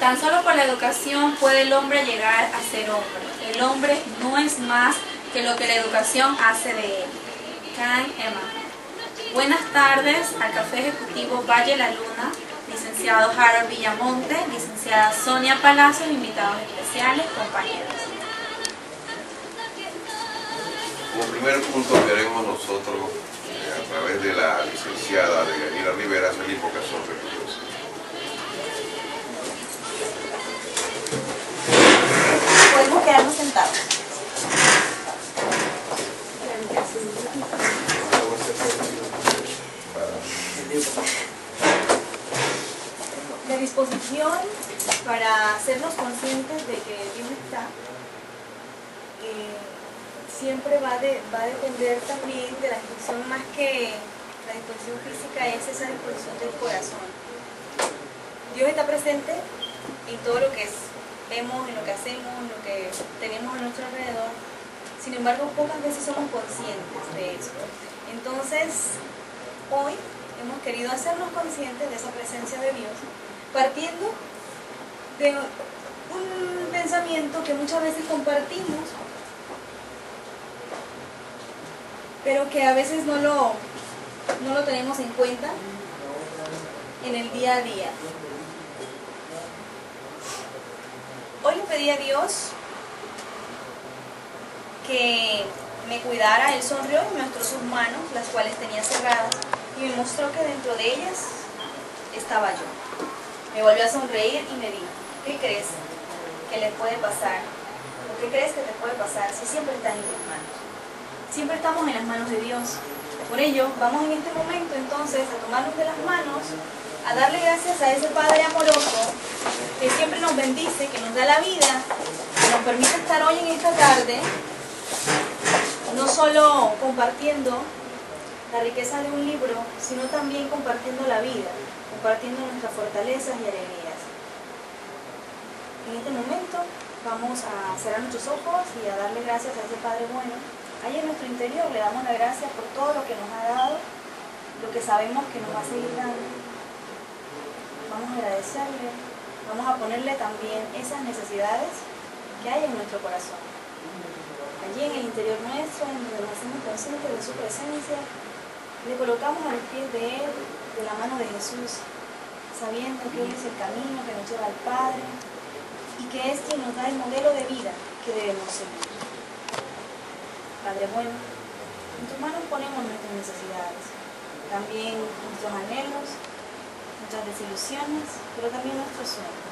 Tan solo por la educación puede el hombre llegar a ser hombre. El hombre no es más que lo que la educación hace de él. Karen Emma. Buenas tardes al Café Ejecutivo Valle La Luna, licenciado Harold Villamonte, licenciada Sonia Palacios, invitados especiales, compañeros. Como primer punto queremos nosotros, a través de la licenciada Deyanira Rivera, hacer la invocación religiosa. Podemos quedarnos sentados. La disposición para hacernos conscientes de que Dios está siempre va a depender también de la disposición, más que la disposición física, es esa disposición del corazón. Dios está presente en todo lo que vemos, en lo que hacemos, en lo que tenemos a nuestro alrededor. Sin embargo, pocas veces somos conscientes de esto. Entonces, hoy hemos querido hacernos conscientes de esa presencia de Dios, partiendo de un pensamiento que muchas veces compartimos, pero que a veces no lo tenemos en cuenta en el día a día. Hoy le pedí a Dios que me cuidara. Él sonrió y me mostró sus manos, las cuales tenía cerradas, y me mostró que dentro de ellas estaba yo. Me volvió a sonreír y me dijo: ¿qué crees que le puede pasar? ¿O qué crees que te puede pasar si siempre estás en tus manos? Siempre estamos en las manos de Dios. Por ello, vamos en este momento entonces a tomarnos de las manos, a darle gracias a ese Padre amoroso que siempre nos bendice, que nos da la vida, que nos permite estar hoy en esta tarde, no solo compartiendo la riqueza de un libro, sino también compartiendo la vida, compartiendo nuestras fortalezas y alegrías. En este momento vamos a cerrar nuestros ojos y a darle gracias a ese Padre bueno. Ahí en nuestro interior le damos las gracias por todo lo que nos ha dado, lo que sabemos que nos va a seguir dando. Vamos a agradecerle, vamos a ponerle también esas necesidades que hay en nuestro corazón. Allí en el interior nuestro, en donde nos hacemos conscientes de su presencia, le colocamos a los pies de Él, de la mano de Jesús, sabiendo que Él es el camino que nos lleva al Padre y que es quien nos da el modelo de vida que debemos seguir. Padre bueno, en tus manos ponemos nuestras necesidades, también nuestros anhelos, nuestras desilusiones, pero también nuestros sueños.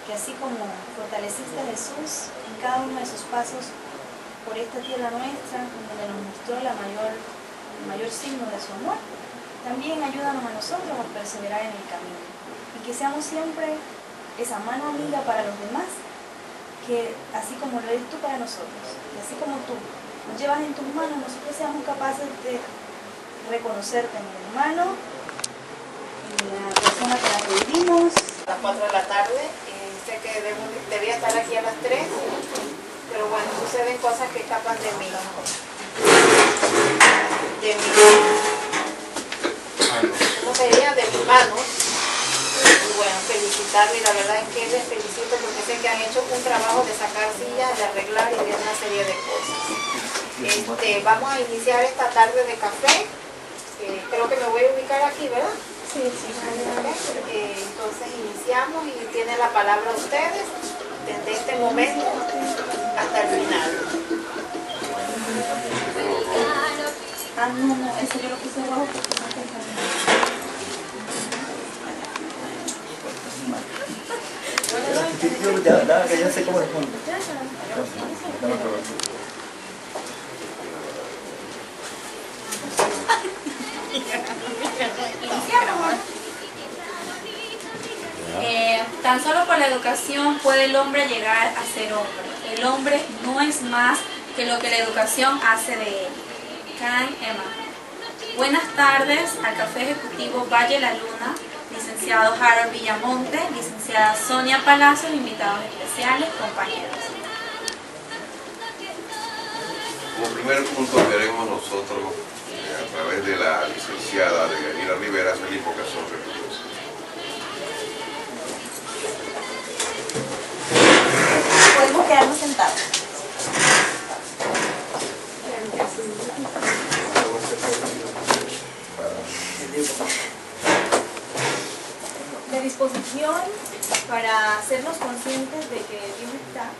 Que así como fortaleciste a Jesús en cada uno de sus pasos por esta tierra nuestra, donde nos mostró el mayor signo de su amor, también ayúdanos a nosotros a perseverar en el camino. Y que seamos siempre esa mano amiga para los demás, que así como lo eres tú para nosotros, que así como tú nos llevas en tus manos, nosotros seamos capaces de reconocerte en el hermano, en la persona que la pedimos. A las 4 de la tarde, sé que debía estar aquí a las 3, pero bueno, suceden cosas que escapan de mí. ¿Cómo sería? De mis manos. Y bueno, felicitarle, y la verdad es que les felicito porque sé que han hecho un trabajo de sacar sillas, de arreglar y de una serie de cosas. Vamos a iniciar esta tarde de café. Creo que me voy a ubicar aquí, ¿verdad? Sí, sí. Entonces iniciamos y tienen la palabra ustedes desde este momento hasta el final. No, eso yo lo puse abajo porque no te que ya sé cómo respondo. Tan solo por la educación puede el hombre llegar a ser hombre. El hombre no es más que lo que la educación hace de él. Karen Emma. Buenas tardes al Café Ejecutivo Valle La Luna, licenciado Harold Villamonte, licenciada Sonia Palacios, invitados especiales, compañeros. Como primer punto queremos nosotros, a través de la licenciada Deyanira Rivera, hacer la invocación religiosa. tarde. La disposición para hacernos conscientes de que Dios está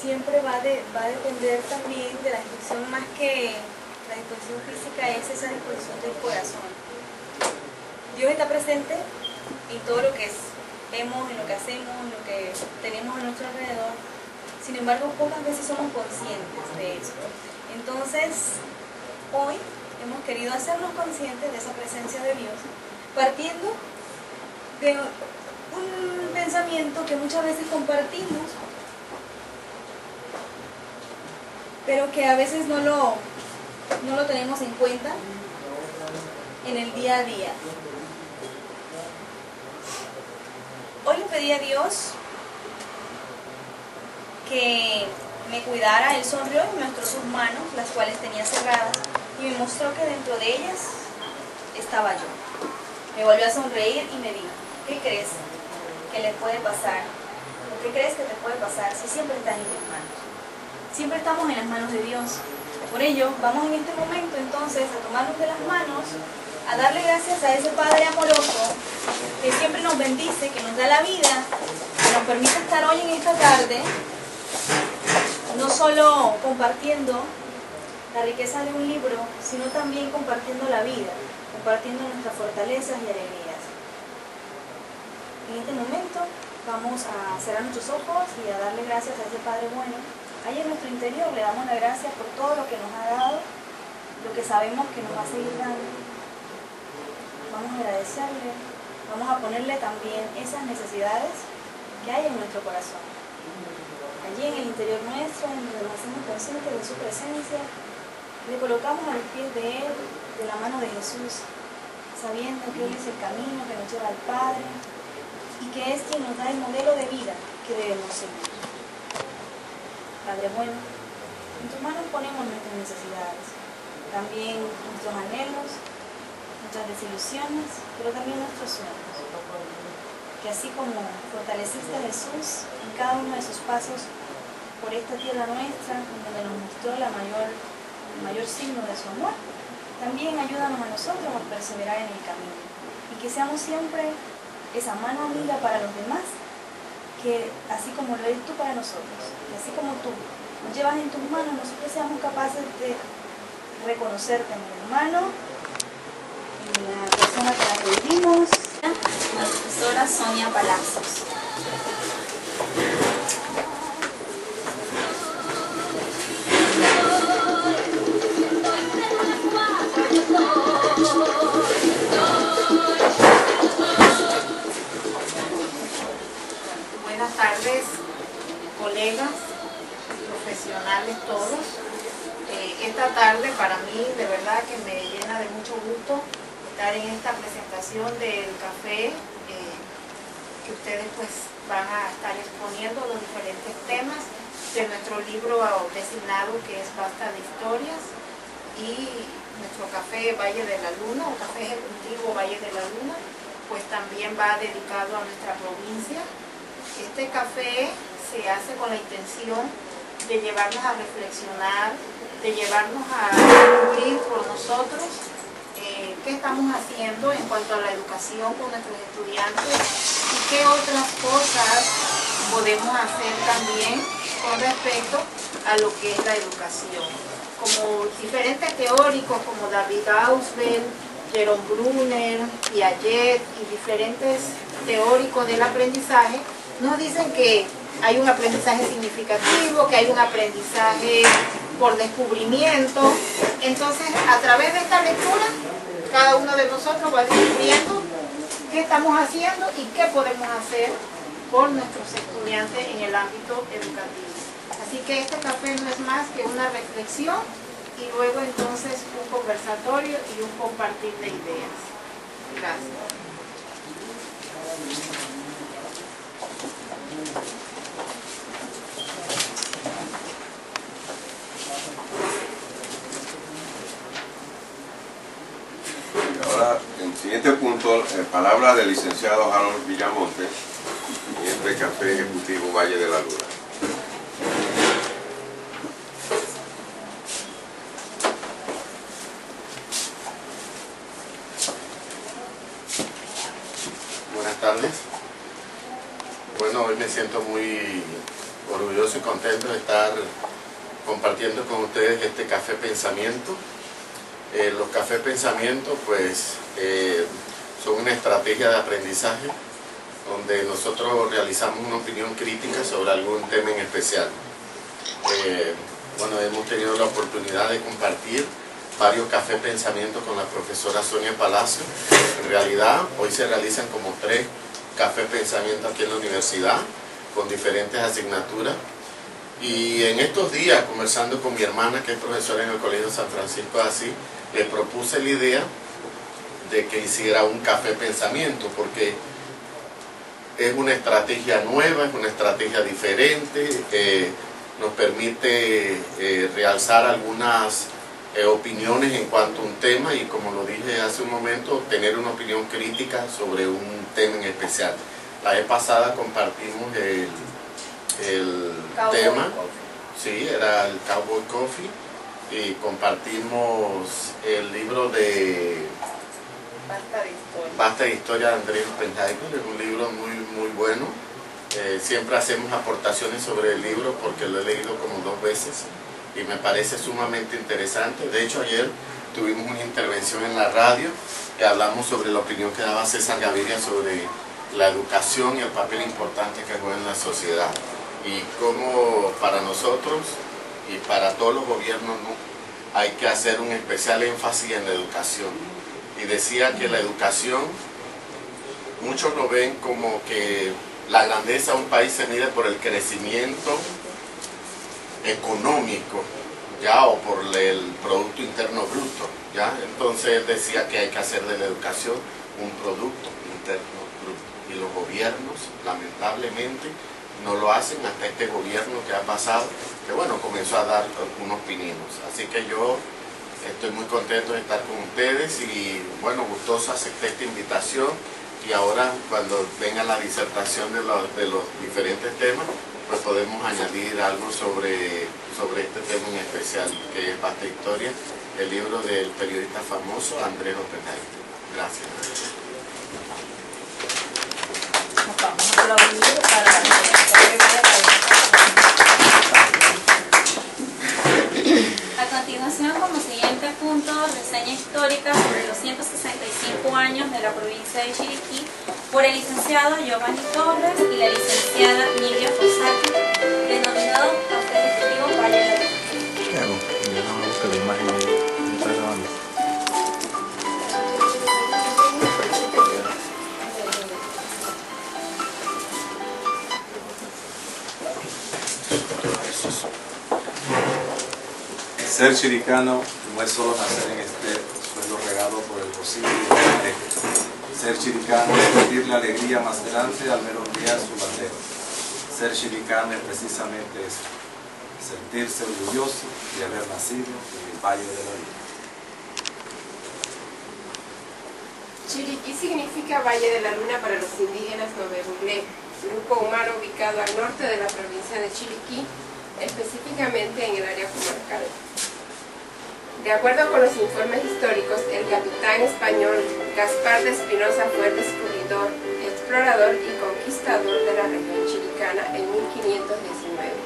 siempre va a depender también de la disposición, más que la disposición física, es esa disposición del corazón. Dios está presente en todo lo que vemos, en lo que hacemos, en lo que tenemos a nuestro alrededor. Sin embargo, pocas veces somos conscientes de eso. Entonces, hoy hemos querido hacernos conscientes de esa presencia de Dios, partiendo de un pensamiento que muchas veces compartimos, pero que a veces no lo tenemos en cuenta en el día a día. Hoy le pedí a Dios que me cuidara. Él sonrió y me mostró sus manos, las cuales tenía cerradas, y me mostró que dentro de ellas estaba yo. Me volvió a sonreír y me dijo, ¿qué crees que le puede pasar? ¿O qué crees que te puede pasar si siempre estás en mis manos? Siempre estamos en las manos de Dios. Por ello, vamos en este momento entonces a tomarnos de las manos, a darle gracias a ese Padre amoroso que siempre nos bendice, que nos da la vida, que nos permite estar hoy en esta tarde, no solo compartiendo la riqueza de un libro, sino también compartiendo la vida, compartiendo nuestras fortalezas y alegrías. En este momento vamos a cerrar nuestros ojos y a darle gracias a ese Padre bueno. Ahí en nuestro interior le damos las gracias por todo lo que nos ha dado, lo que sabemos que nos va a seguir dando. Vamos a agradecerle, vamos a ponerle también esas necesidades que hay en nuestro corazón. Allí en el interior nuestro, en donde nos hacemos conscientes de su presencia, le colocamos a los pies de Él, de la mano de Jesús, sabiendo que Él es el camino que nos lleva al Padre y que es quien nos da el modelo de vida que debemos seguir. Padre bueno, en tus manos ponemos nuestras necesidades, también nuestros anhelos, nuestras desilusiones, pero también nuestros sueños. Que así como fortaleciste a Jesús en cada uno de sus pasos por esta tierra nuestra, en donde nos mostró el mayor signo de su amor, también ayúdanos a nosotros a perseverar en el camino y que seamos siempre esa mano amiga para los demás, que así como lo eres tú para nosotros, y así como tú nos llevas en tus manos, nosotros seamos capaces de reconocerte en el hermano, en la persona que la pedimos, la profesora Sonia Palacios. Buenas tardes, colegas, profesionales todos. Esta tarde para mí de verdad que me llena de mucho gusto estar en esta presentación del café que ustedes pues van a estar exponiendo los diferentes temas de nuestro libro designado que es Basta de Historias, y nuestro café Valle de la Luna o café ejecutivo Valle de la Luna pues también va dedicado a nuestra provincia. Este café se hace con la intención de llevarnos a reflexionar, de llevarnos a descubrir por nosotros qué estamos haciendo en cuanto a la educación con nuestros estudiantes y qué otras cosas podemos hacer también con respecto a lo que es la educación. Como diferentes teóricos como David Ausubel, Jerome Bruner, Piaget y diferentes teóricos del aprendizaje nos dicen que hay un aprendizaje significativo, que hay un aprendizaje por descubrimiento. Entonces, a través de esta lectura, cada uno de nosotros va descubriendo qué estamos haciendo y qué podemos hacer por nuestros estudiantes en el ámbito educativo. Así que este café no es más que una reflexión y luego entonces un conversatorio y un compartir de ideas. Gracias. Ahora, en el siguiente punto, palabra del licenciado Harold Villamonte. En de Café Ejecutivo Valle de la Luna. Buenas tardes. Bueno, hoy me siento muy orgulloso y contento de estar compartiendo con ustedes este Café Pensamiento. Los Café Pensamiento pues son una estrategia de aprendizaje donde nosotros realizamos una opinión crítica sobre algún tema en especial. Bueno, hemos tenido la oportunidad de compartir varios Café Pensamiento con la profesora Sonia Palacio. En realidad hoy se realizan como 3 Café Pensamiento aquí en la universidad con diferentes asignaturas. Y en estos días, conversando con mi hermana, que es profesora en el Colegio San Francisco de Asís, le propuse la idea de que hiciera un Café Pensamiento, porque es una estrategia nueva, es una estrategia diferente, nos permite realzar algunas opiniones en cuanto a un tema y, como lo dije hace un momento, tener una opinión crítica sobre un tema en especial. La vez pasada compartimos el tema, sí, era el Cowboy Coffee, y compartimos el libro de Basta de Historia de Andrés Oppenheimer. Es un libro muy bueno. Siempre hacemos aportaciones sobre el libro porque lo he leído como 2 veces y me parece sumamente interesante. De hecho, ayer tuvimos una intervención en la radio que hablamos sobre la opinión que daba César Gaviria sobre la educación y el papel importante que juega en la sociedad, y cómo para nosotros y para todos los gobiernos, ¿no?, hay que hacer un especial énfasis en la educación. Y decía que la educación, muchos lo ven como que la grandeza de un país se mide por el crecimiento económico, ya, o por el Producto Interno Bruto, ya. Entonces decía que hay que hacer de la educación un Producto Interno Bruto, y los gobiernos lamentablemente no lo hacen hasta este gobierno que ha pasado, que bueno, comenzó a dar unos pininos. Así que yo estoy muy contento de estar con ustedes y bueno, gustoso acepté esta invitación, y ahora cuando venga la disertación de los diferentes temas, pues podemos añadir algo sobre este tema en especial, que es Basta de Historia, el libro del periodista famoso Andrés Oppenheimer. Gracias. Vamos a aplaudir para A continuación, como siguiente punto, reseña histórica sobre los 165 años de la provincia de Chiriquí por el licenciado Giovanni Torres y la licenciada Nidia Fossati, denominado Café Ejecutivo Valle de la Luna. ¿Qué hago? Yo no busco la imagen de está grabando. Ser chiricano no es solo nacer en este suelo regado por el rocío y el manejo. Ser chiricano es sentir la alegría más grande al merodear su bandera. Ser chiricano es precisamente eso, sentirse orgulloso de haber nacido en el Valle de la Luna. Chiriquí significa Valle de la Luna para los indígenas Novebuglé, grupo humano ubicado al norte de la provincia de Chiriquí, específicamente en el área comarcal. De acuerdo con los informes históricos, el capitán español Gaspar de Espinosa fue el descubridor, explorador y conquistador de la región chiricana en 1519.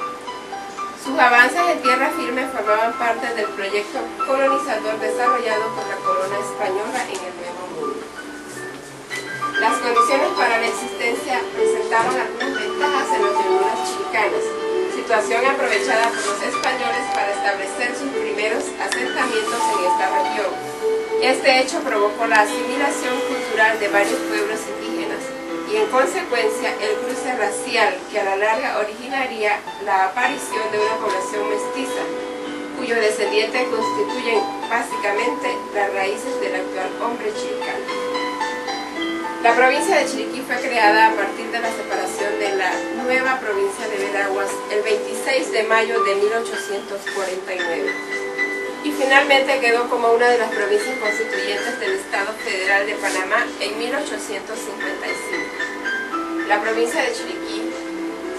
Sus avances en tierra firme formaban parte del proyecto colonizador desarrollado por la corona española en el Nuevo Mundo. Las condiciones para la existencia presentaban algunas ventajas en las llanuras chiricanas, situación aprovechada por los españoles para establecer sus primeros asentamientos en esta región. Este hecho provocó la asimilación cultural de varios pueblos indígenas y, en consecuencia, el cruce racial que a la larga originaría la aparición de una población mestiza, cuyos descendientes constituyen básicamente las raíces del actual hombre chiricano. La provincia de Chiriquí fue creada a partir de la separación de la nueva provincia de Veraguas el 26 de mayo de 1849 y finalmente quedó como una de las provincias constituyentes del Estado Federal de Panamá en 1855. La provincia de Chiriquí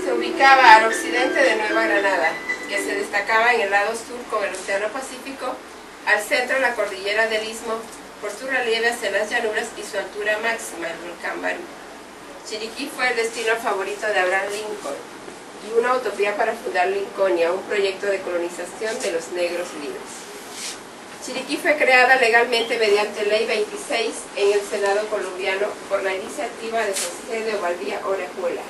Se ubicaba al occidente de Nueva Granada, que se destacaba en el lado sur con el Océano Pacífico, al centro la cordillera del Istmo, por su relieve hacia las llanuras y su altura máxima, el volcán Barú. Chiriquí fue el destino favorito de Abraham Lincoln y una utopía para fundar Lincolnia, un proyecto de colonización de los negros libres. Chiriquí fue creada legalmente mediante Ley 26 en el Senado colombiano por la iniciativa de José de Ovaldía Orejuela.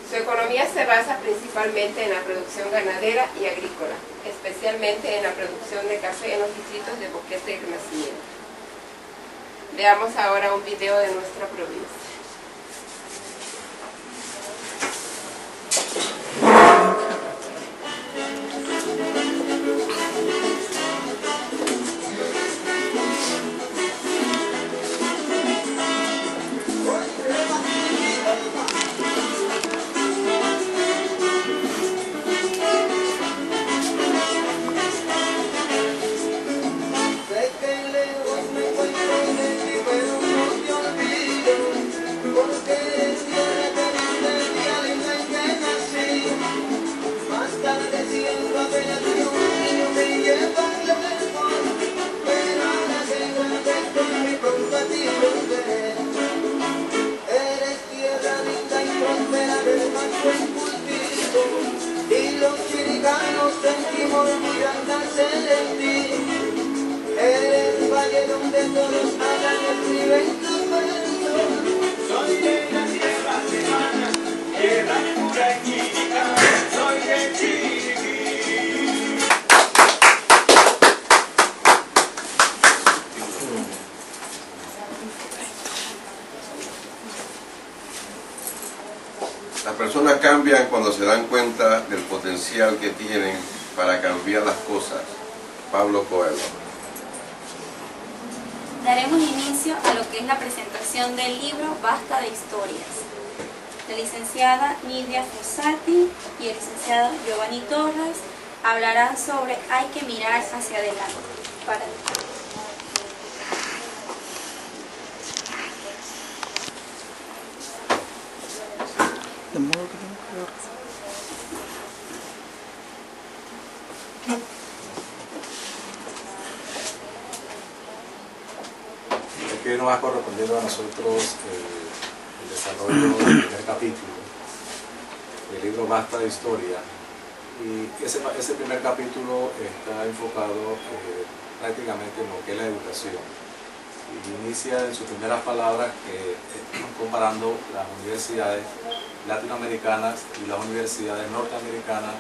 Su economía se basa principalmente en la producción ganadera y agrícola, especialmente en la producción de café en los distritos de Boquete y Renacimiento. Veamos ahora un video de nuestra provincia. Y los chiricanos sentimos muy al nacer en ti. Eres valle donde todos hagan escriben tus versos. Soy de la tierra semana, tierra pura chiricana, soy de Chiriquí. Las personas cambian cuando se dan cuenta del potencial que tienen para cambiar las cosas. Pablo Coelho. Daremos inicio a lo que es la presentación del libro Basta de Historias. La licenciada Nidia Fossati y el licenciado Giovanni Torres hablarán sobre hay que mirar hacia adelante. De modo que tengo que ver. Aquí nos ha correspondido a nosotros el desarrollo del primer capítulo del libro Basta de Historia, y ese primer capítulo está enfocado prácticamente en lo que es la educación, y inicia en sus primeras palabras comparando las universidades latinoamericanas y las universidades norteamericanas,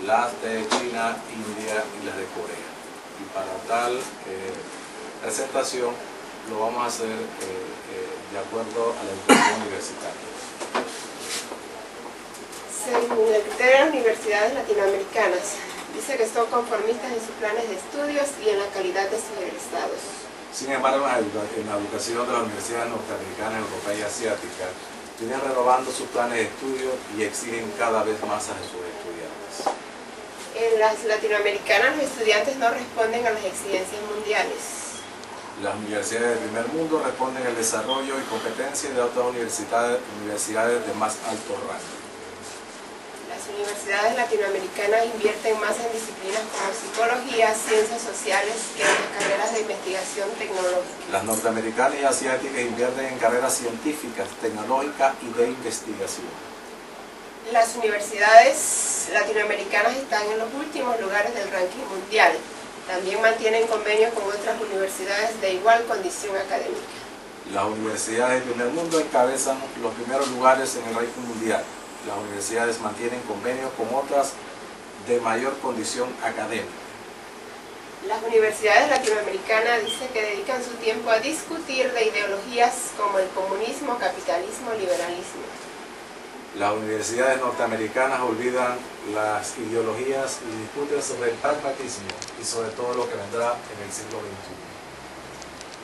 las de China, India y las de Corea. Y para tal presentación lo vamos a hacer de acuerdo a la educación universitaria. Según el criterio de las universidades latinoamericanas, dice que son conformistas en sus planes de estudios y en la calidad de sus egresados. Sin embargo, en la educación de las universidades norteamericanas, europeas y asiáticas, vienen renovando sus planes de estudio y exigen cada vez más a sus estudiantes. En las latinoamericanas, los estudiantes no responden a las exigencias mundiales. Las universidades del primer mundo responden al desarrollo y competencia de otras universidades de más alto rango. Las universidades latinoamericanas invierten más en disciplinas como psicología, ciencias sociales que en las carreras de investigación tecnológica. Las norteamericanas y asiáticas invierten en carreras científicas, tecnológicas y de investigación. Las universidades latinoamericanas están en los últimos lugares del ranking mundial. También mantienen convenios con otras universidades de igual condición académica. Las universidades del primer mundo encabezan los primeros lugares en el ranking mundial. Las universidades mantienen convenios con otras de mayor condición académica. Las universidades latinoamericanas dicen que dedican su tiempo a discutir de ideologías como el comunismo, capitalismo, liberalismo. Las universidades norteamericanas olvidan las ideologías y discuten sobre el pragmatismo y sobre todo lo que vendrá en el siglo XXI.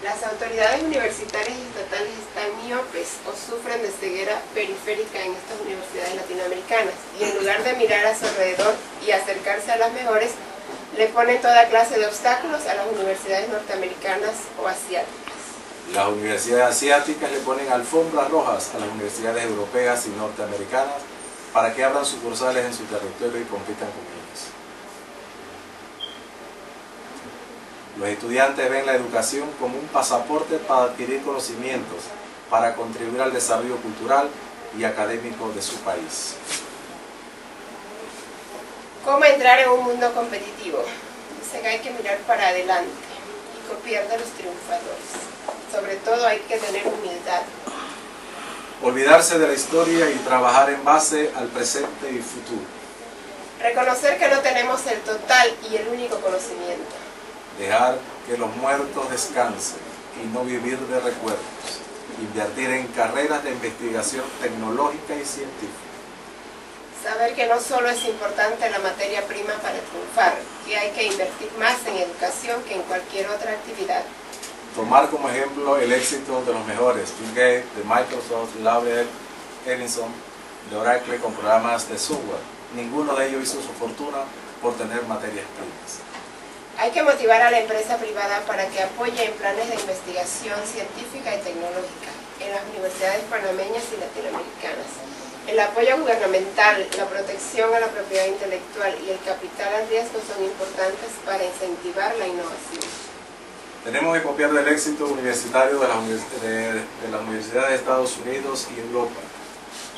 Las autoridades universitarias y estatales están miopes o sufren de ceguera periférica en estas universidades latinoamericanas y en lugar de mirar a su alrededor y acercarse a las mejores, le ponen toda clase de obstáculos a las universidades norteamericanas o asiáticas. Las universidades asiáticas le ponen alfombras rojas a las universidades europeas y norteamericanas para que abran sucursales en su territorio y compitan con ellos. Los estudiantes ven la educación como un pasaporte para adquirir conocimientos, para contribuir al desarrollo cultural y académico de su país. ¿Cómo entrar en un mundo competitivo? Dicen que hay que mirar para adelante y copiar de los triunfadores. Sobre todo hay que tener humildad. Olvidarse de la historia y trabajar en base al presente y futuro. Reconocer que no tenemos el total y el único conocimiento. Dejar que los muertos descansen y no vivir de recuerdos. Invertir en carreras de investigación tecnológica y científica. Saber que no solo es importante la materia prima para triunfar, que hay que invertir más en educación que en cualquier otra actividad. Tomar como ejemplo el éxito de los mejores, Bill Gates, de Microsoft, Larry Ellison, de Oracle con programas de software. Ninguno de ellos hizo su fortuna por tener materias primas. Hay que motivar a la empresa privada para que apoye en planes de investigación científica y tecnológica en las universidades panameñas y latinoamericanas. El apoyo gubernamental, la protección a la propiedad intelectual y el capital al riesgo son importantes para incentivar la innovación. Tenemos que copiar del éxito universitario de las universidades de Estados Unidos y Europa.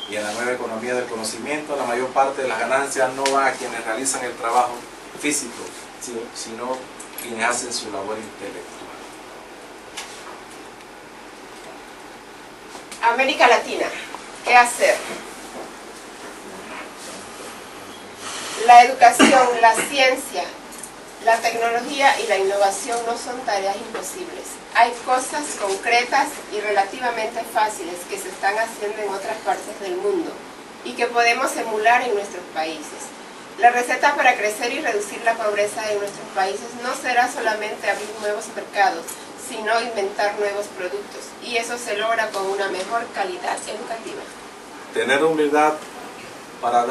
Y en la nueva economía del conocimiento, la mayor parte de las ganancias no va a quienes realizan el trabajo físico, sino quienes hacen su labor intelectual. América Latina, ¿qué hacer? La educación, la ciencia, la tecnología y la innovación no son tareas imposibles. Hay cosas concretas y relativamente fáciles que se están haciendo en otras partes del mundo y que podemos emular en nuestros países. La receta para crecer y reducir la pobreza en nuestros países no será solamente abrir nuevos mercados, sino inventar nuevos productos. Y eso se logra con una mejor calidad educativa. Tener humildad para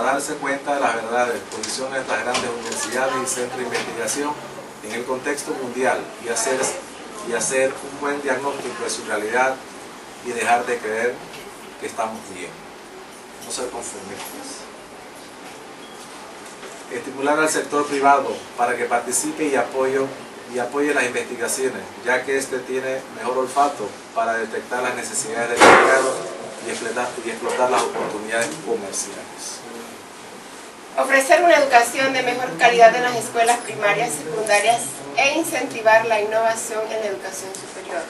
darse cuenta de las verdades, posiciones de estas grandes universidades y centros de investigación en el contexto mundial y hacer un buen diagnóstico de su realidad y dejar de creer que estamos bien. No ser conformistas. Estimular al sector privado para que participe y apoye las investigaciones, ya que éste tiene mejor olfato para detectar las necesidades del mercado y explotar las oportunidades comerciales. Ofrecer una educación de mejor calidad en las escuelas primarias y secundarias e incentivar la innovación en la educación superior.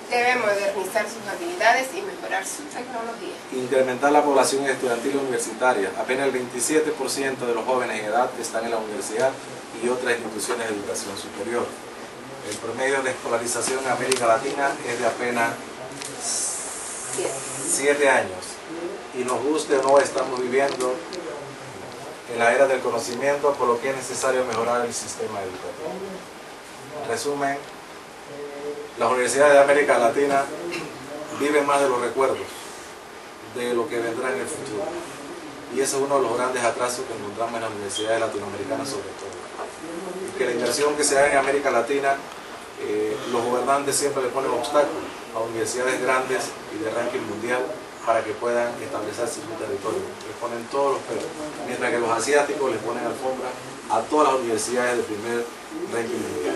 Debe modernizar sus habilidades y mejorar su tecnología. Incrementar la población estudiantil universitaria. Apenas el 27% de los jóvenes en edad están en la universidad y otras instituciones de educación superior. El promedio de escolarización en América Latina es de apenas 7 años. Y nos guste o no, estamos viviendo en la era del conocimiento, por lo que es necesario mejorar el sistema educativo. En resumen, las universidades de América Latina viven más de los recuerdos, de lo que vendrá en el futuro. Y ese es uno de los grandes atrasos que encontramos en las universidades latinoamericanas sobre todo. Y que la inversión que se haga en América Latina, los gobernantes siempre le ponen obstáculos a universidades grandes y de ranking mundial para que puedan establecerse en su territorio. Les ponen todos los pelos, mientras que los asiáticos les ponen alfombra a todas las universidades de primer ranking mundial.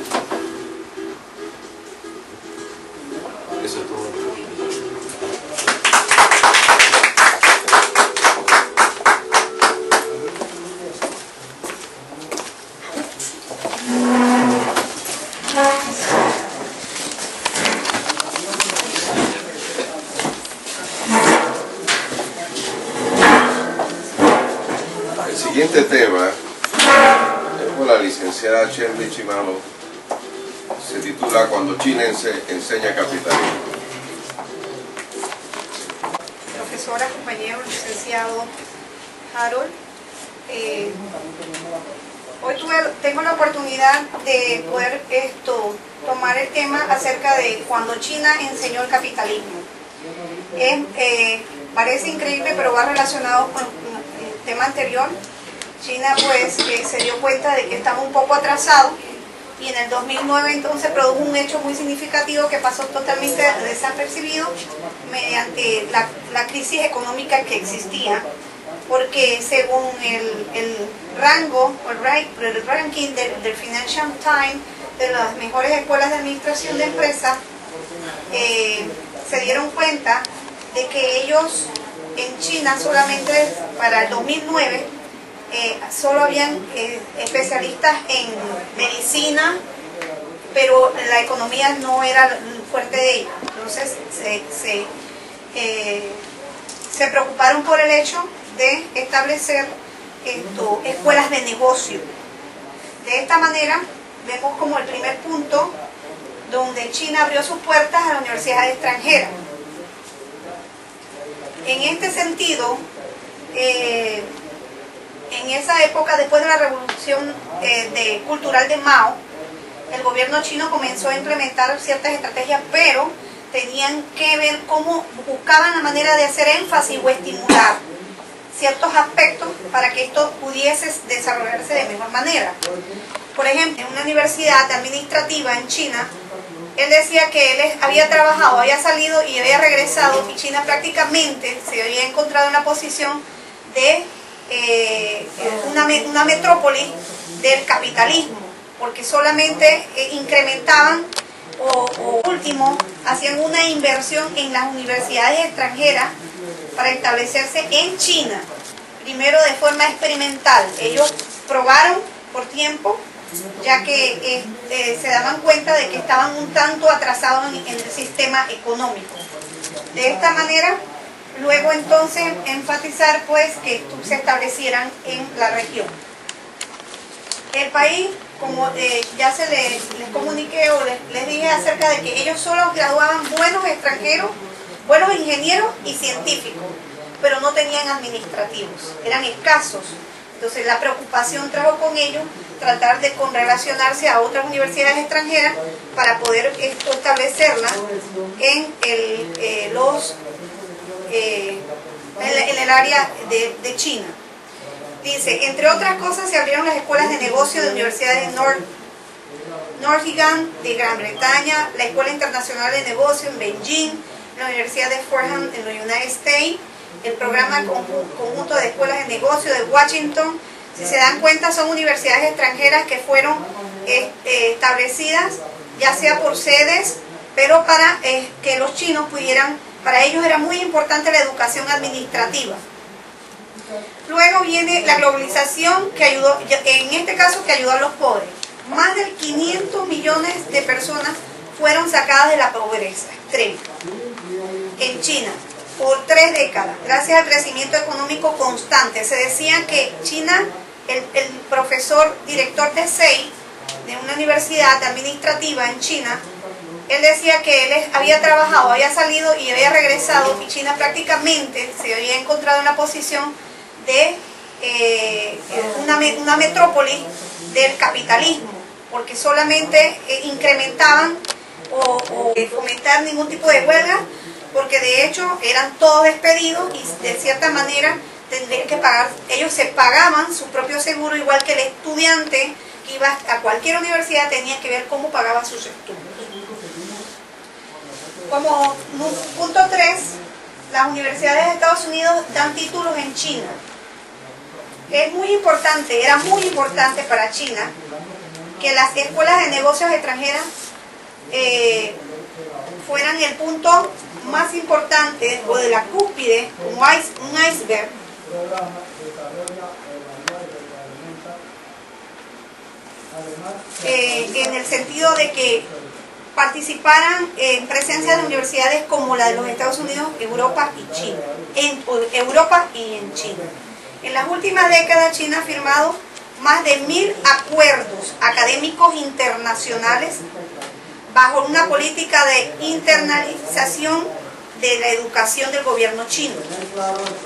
Eso es todo. El siguiente tema es por la licenciada Shirley Chimalo. Se titula Cuando China enseña capitalismo. Profesora, compañero, licenciado Harold, hoy tengo la oportunidad de poder tomar el tema acerca de cuando China enseñó el capitalismo. Parece increíble, pero va relacionado con el tema anterior. China pues se dio cuenta de que estaba un poco atrasado y en el 2009 entonces produjo un hecho muy significativo que pasó totalmente desapercibido mediante la crisis económica que existía, porque según el rango, el ranking del Financial Times de las mejores escuelas de administración de empresas, se dieron cuenta de que ellos en China solamente para el 2009 solo habían especialistas en medicina, pero la economía no era fuerte de ellos. Entonces se preocuparon por el hecho de establecer escuelas de negocio. De esta manera vemos como el primer punto donde China abrió sus puertas a la universidad extranjera. En este sentido, en esa época, después de la revolución cultural de Mao, el gobierno chino comenzó a implementar ciertas estrategias, pero tenían que ver cómo buscaban la manera de hacer énfasis o estimular ciertos aspectos para que esto pudiese desarrollarse de mejor manera. Por ejemplo, en una universidad administrativa en China, él decía que él había trabajado, había salido y había regresado, y China prácticamente se había encontrado en la posición de una metrópoli del capitalismo, porque solamente incrementaban o último hacían una inversión en las universidades extranjeras para establecerse en China, primero de forma experimental. Ellos probaron por tiempo, ya que se daban cuenta de que estaban un tanto atrasados en el sistema económico. De esta manera, luego entonces enfatizar pues que se establecieran en la región. El país, como ya les comuniqué o les dije acerca de que ellos solo graduaban buenos extranjeros, buenos ingenieros y científicos, pero no tenían administrativos, eran escasos. Entonces la preocupación trajo con ellos tratar de relacionarse a otras universidades extranjeras para poder establecerlas en el área de China. Dice, entre otras cosas se abrieron las escuelas de negocio de universidades de Nottingham de Gran Bretaña, la Escuela Internacional de Negocio en Beijing, la Universidad de Fordham en los United States, el programa conjunto de escuelas de negocio de Washington. Si se dan cuenta, son universidades extranjeras que fueron establecidas ya sea por sedes, pero para que los chinos pudieran, para ellos era muy importante la educación administrativa. Luego viene la globalización, que ayudó, en este caso, que ayudó a los pobres. Más de 500 millones de personas fueron sacadas de la pobreza extrema en China por 3 décadas, gracias al crecimiento económico constante. Se decía que China, el profesor director de SEI, de una universidad administrativa en China, él decía que él había trabajado, había salido y había regresado, y China prácticamente se había encontrado en la posición de una metrópoli del capitalismo, porque solamente incrementaban o fomentar ningún tipo de huelga, porque de hecho eran todos despedidos y de cierta manera tendrían que pagar, ellos se pagaban su propio seguro, igual que el estudiante que iba a cualquier universidad tenía que ver cómo pagaba sus estudios. Como punto 3, las universidades de Estados Unidos dan títulos en China. Es muy importante, era muy importante para China que las escuelas de negocios extranjeras fueran el punto más importante o de la cúspide, como un iceberg, en el sentido de que participaran en presencia de universidades como la de los Estados Unidos, Europa y China, Europa y en China. En las últimas décadas, China ha firmado más de 1000 acuerdos académicos internacionales bajo una política de internalización de la educación del gobierno chino.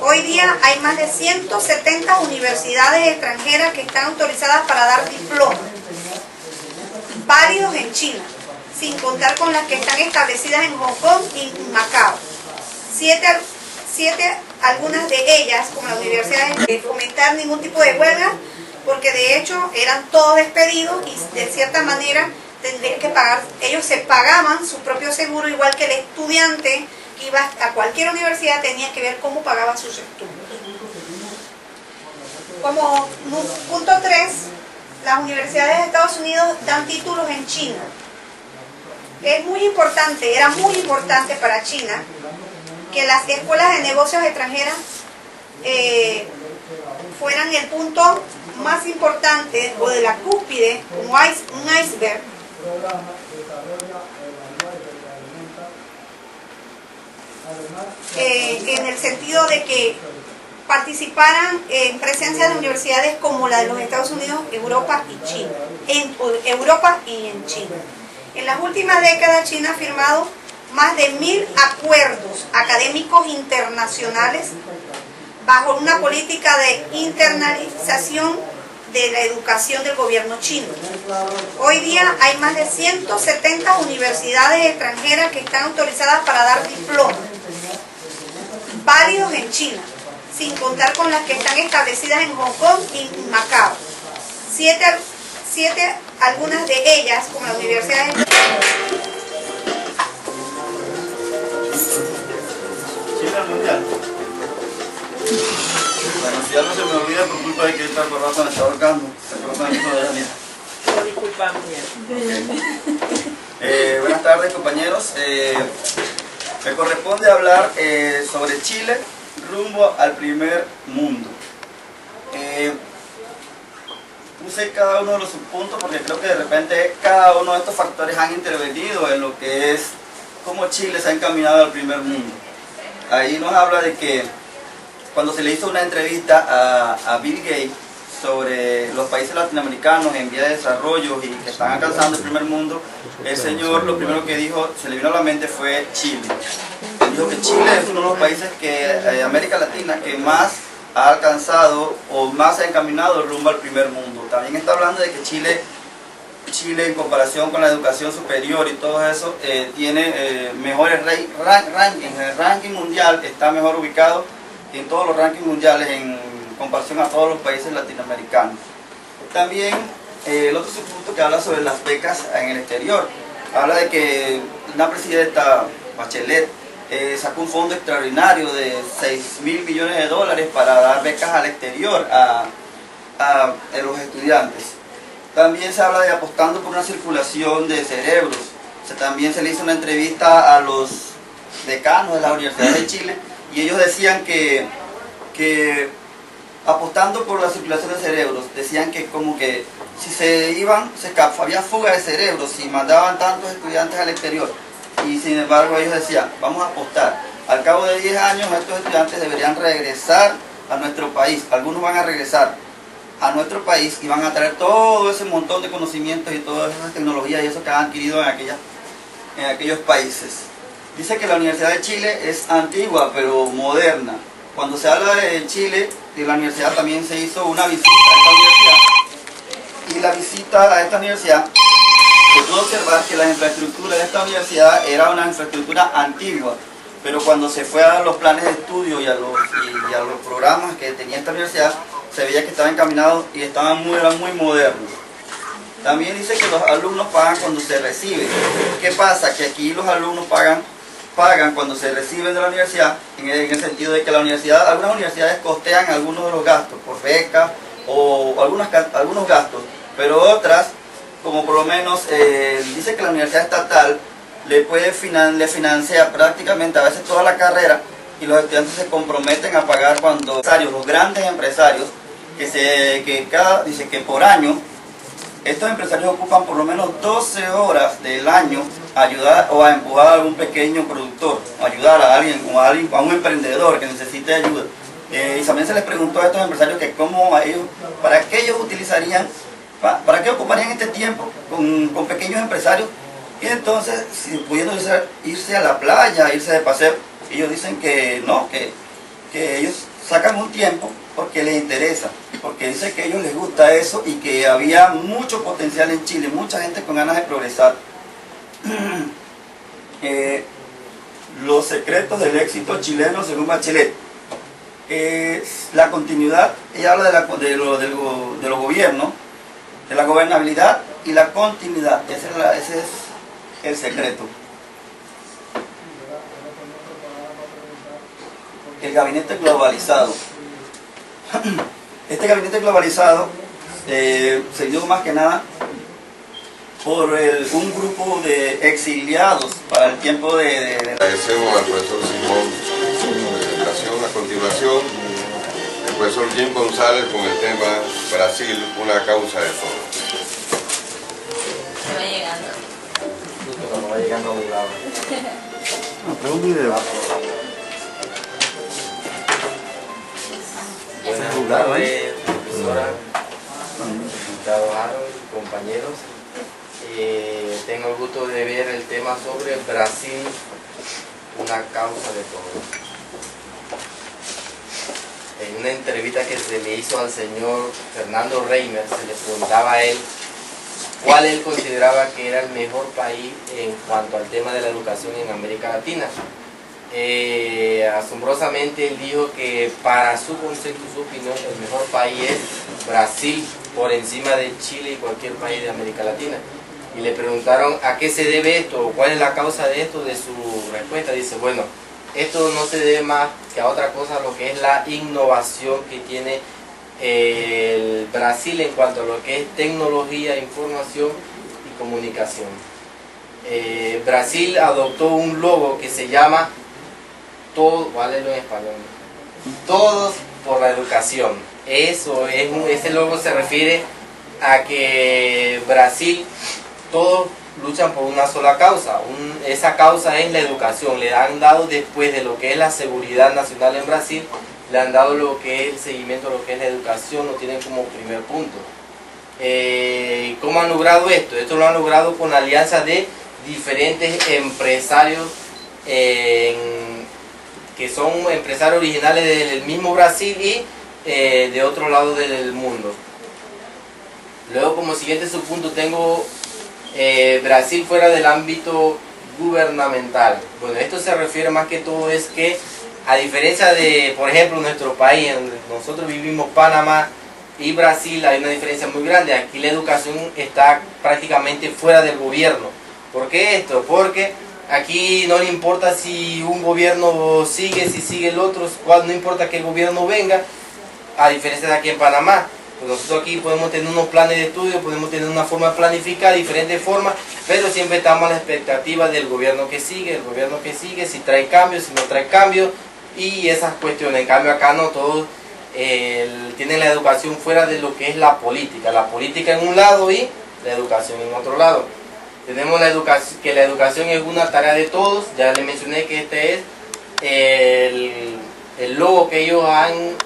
Hoy día hay más de 170 universidades extranjeras que están autorizadas para dar diplomas válidos en China, sin contar con las que están establecidas en Hong Kong y Macao. Algunas de ellas, como las universidades, de fomentar ningún tipo de huelga, porque de hecho eran todos despedidos y de cierta manera tendrían que pagar, ellos se pagaban su propio seguro, igual que el estudiante que iba a cualquier universidad tenía que ver cómo pagaban sus estudios. Como punto 3, las universidades de Estados Unidos dan títulos en China. Es muy importante, era muy importante para China que las escuelas de negocios extranjeras fueran el punto más importante o de la cúspide, como un iceberg, en el sentido de que participaran en presencia de universidades como la de los Estados Unidos, Europa y China, Europa y en China. En las últimas décadas China ha firmado más de 1000 acuerdos académicos internacionales bajo una política de internalización de la educación del gobierno chino. Hoy día hay más de 170 universidades extranjeras que están autorizadas para dar diplomas válidos en China, sin contar con las que están establecidas en Hong Kong y Macao. Algunas de ellas, como la Universidad de... Bueno, si algo se me olvida por culpa de que esta corbata me está ahorcando. Disculpa, buenas tardes, compañeros. Me corresponde hablar sobre Chile rumbo al primer mundo. Puse cada uno de los subpuntos porque creo que de repente cada uno de estos factores han intervenido en lo que es cómo Chile se ha encaminado al primer mundo. Ahí nos habla de que cuando se le hizo una entrevista a Bill Gates sobre los países latinoamericanos en vía de desarrollo y que están alcanzando el primer mundo, el señor lo primero que dijo, se le vino a la mente fue Chile. Él dijo que Chile es uno de los países que América Latina que más ha alcanzado o más se ha encaminado rumbo al primer mundo. También está hablando de que Chile en comparación con la educación superior y todo eso, tiene mejores rankings. En el ranking mundial está mejor ubicado en todos los rankings mundiales en comparación a todos los países latinoamericanos. También el otro subpunto que habla sobre las becas en el exterior. Habla de que una presidenta, Bachelet, sacó un fondo extraordinario de $6.000 millones para dar becas al exterior a los estudiantes. También se habla de apostando por una circulación de cerebros. También se le hizo una entrevista a los decanos de la Universidad de Chile y ellos decían que apostando por la circulación de cerebros, decían que como que si se iban, había fuga de cerebros, si mandaban tantos estudiantes al exterior. Y sin embargo ellos decían, vamos a apostar. Al cabo de 10 años estos estudiantes deberían regresar a nuestro país. Algunos van a regresar a nuestro país y van a traer todo ese montón de conocimientos y todas esas tecnologías y eso que han adquirido en aquellos países. Dice que la Universidad de Chile es antigua pero moderna. Cuando se habla de Chile, de la universidad también se hizo una visita a esta universidad. Y la visita a esta universidad, se pudo observar que la infraestructura de esta universidad era una infraestructura antigua. Pero cuando se fue a los planes de estudio y a los programas que tenía esta universidad, se veía que estaban encaminados y eran muy modernos. También dice que los alumnos pagan cuando se reciben. ¿Qué pasa? Que aquí los alumnos pagan cuando se reciben de la universidad, en el sentido de que algunas universidades costean algunos de los gastos, por becas o algunos gastos, pero otras, como por lo menos dice que la universidad estatal le financia prácticamente a veces toda la carrera y los estudiantes se comprometen a pagar cuando los grandes empresarios, dice que por año, estos empresarios ocupan por lo menos 12 horas del año a ayudar o a empujar a algún pequeño productor, o ayudar a alguien, a un emprendedor que necesite ayuda. Y también se les preguntó a estos empresarios que para qué ellos utilizarían, para qué ocuparían este tiempo con pequeños empresarios, y entonces, si pudiendo irse a la playa, irse de paseo, ellos dicen que no, que ellos sacan un tiempo porque les interesa, porque dicen que a ellos les gusta eso y que había mucho potencial en Chile, mucha gente con ganas de progresar. Los secretos del éxito chileno según Bachelet. es la continuidad. Ella habla de los gobiernos, de la gobernabilidad y la continuidad. Ese es el secreto. El gabinete globalizado. Este gabinete globalizado se dio más que nada por un grupo de exiliados para el tiempo de... Agradecemos al profesor Simón de Educación. A continuación, el profesor Jim González con el tema Brasil, una causa de todo. Se va llegando. Cuando va llegando a un lado. un video. Buenas tardes, profesora, invitado Harold, compañeros. Tengo el gusto de ver el tema sobre Brasil, una causa de todo. En una entrevista que se le hizo al señor Fernando Reimer, se le preguntaba a él cuál él consideraba que era el mejor país en cuanto al tema de la educación en América Latina. Asombrosamente él dijo que para su concepto y su opinión el mejor país es Brasil, por encima de Chile y cualquier país de América Latina. Y le preguntaron a qué se debe esto, cuál es la causa de esto. De su respuesta dice, bueno, esto no se debe más que a otra cosa, lo que es la innovación que tiene el Brasil en cuanto a lo que es tecnología, información y comunicación. Brasil adoptó un logo que se llama todo, vale en español, todos por la educación. Eso es ese logo se refiere a que Brasil todos luchan por una sola causa. Esa causa es la educación. Le han dado, después de lo que es la seguridad nacional en Brasil, le han dado lo que es el seguimiento a lo que es la educación, lo tienen como primer punto. ¿Cómo han logrado esto? Esto lo han logrado con alianza de diferentes empresarios que son empresarios originales del mismo Brasil y de otro lado del mundo. Luego, como siguiente subpunto, tengo Brasil fuera del ámbito gubernamental. Bueno, esto se refiere más que todo es que, a diferencia de, por ejemplo, nuestro país, donde nosotros vivimos, Panamá y Brasil, hay una diferencia muy grande. Aquí la educación está prácticamente fuera del gobierno. ¿Por qué esto? Porque aquí no le importa si un gobierno sigue, si sigue el otro, no importa que el gobierno venga, a diferencia de aquí en Panamá. Pues nosotros aquí podemos tener unos planes de estudio, podemos tener una forma de planificar, diferentes formas, pero siempre estamos a la expectativa del gobierno que sigue, si trae cambios, si no trae cambios, y esas cuestiones. En cambio acá no, todos tienen la educación fuera de lo que es la política en un lado y la educación en otro lado. Tenemos la educación, que la educación es una tarea de todos. Ya les mencioné que este es el logo que ellos han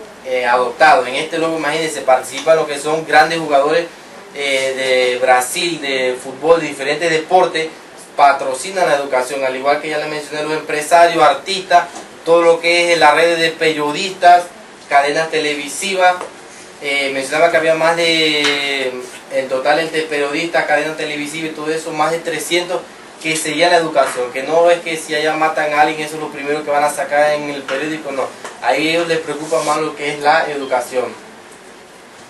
adoptado. En este logo, imagínense, participan lo que son grandes jugadores de Brasil, de fútbol, de diferentes deportes, patrocinan la educación, al igual que ya les mencioné, los empresarios, artistas, todo lo que es la red de periodistas, cadenas televisivas. Mencionaba que había más de, en total entre periodistas, cadenas televisivas y todo eso, más de 300 que seguían la educación, que no es que si allá matan a alguien, eso es lo primero que van a sacar en el periódico, no. Ahí a ellos les preocupa más lo que es la educación.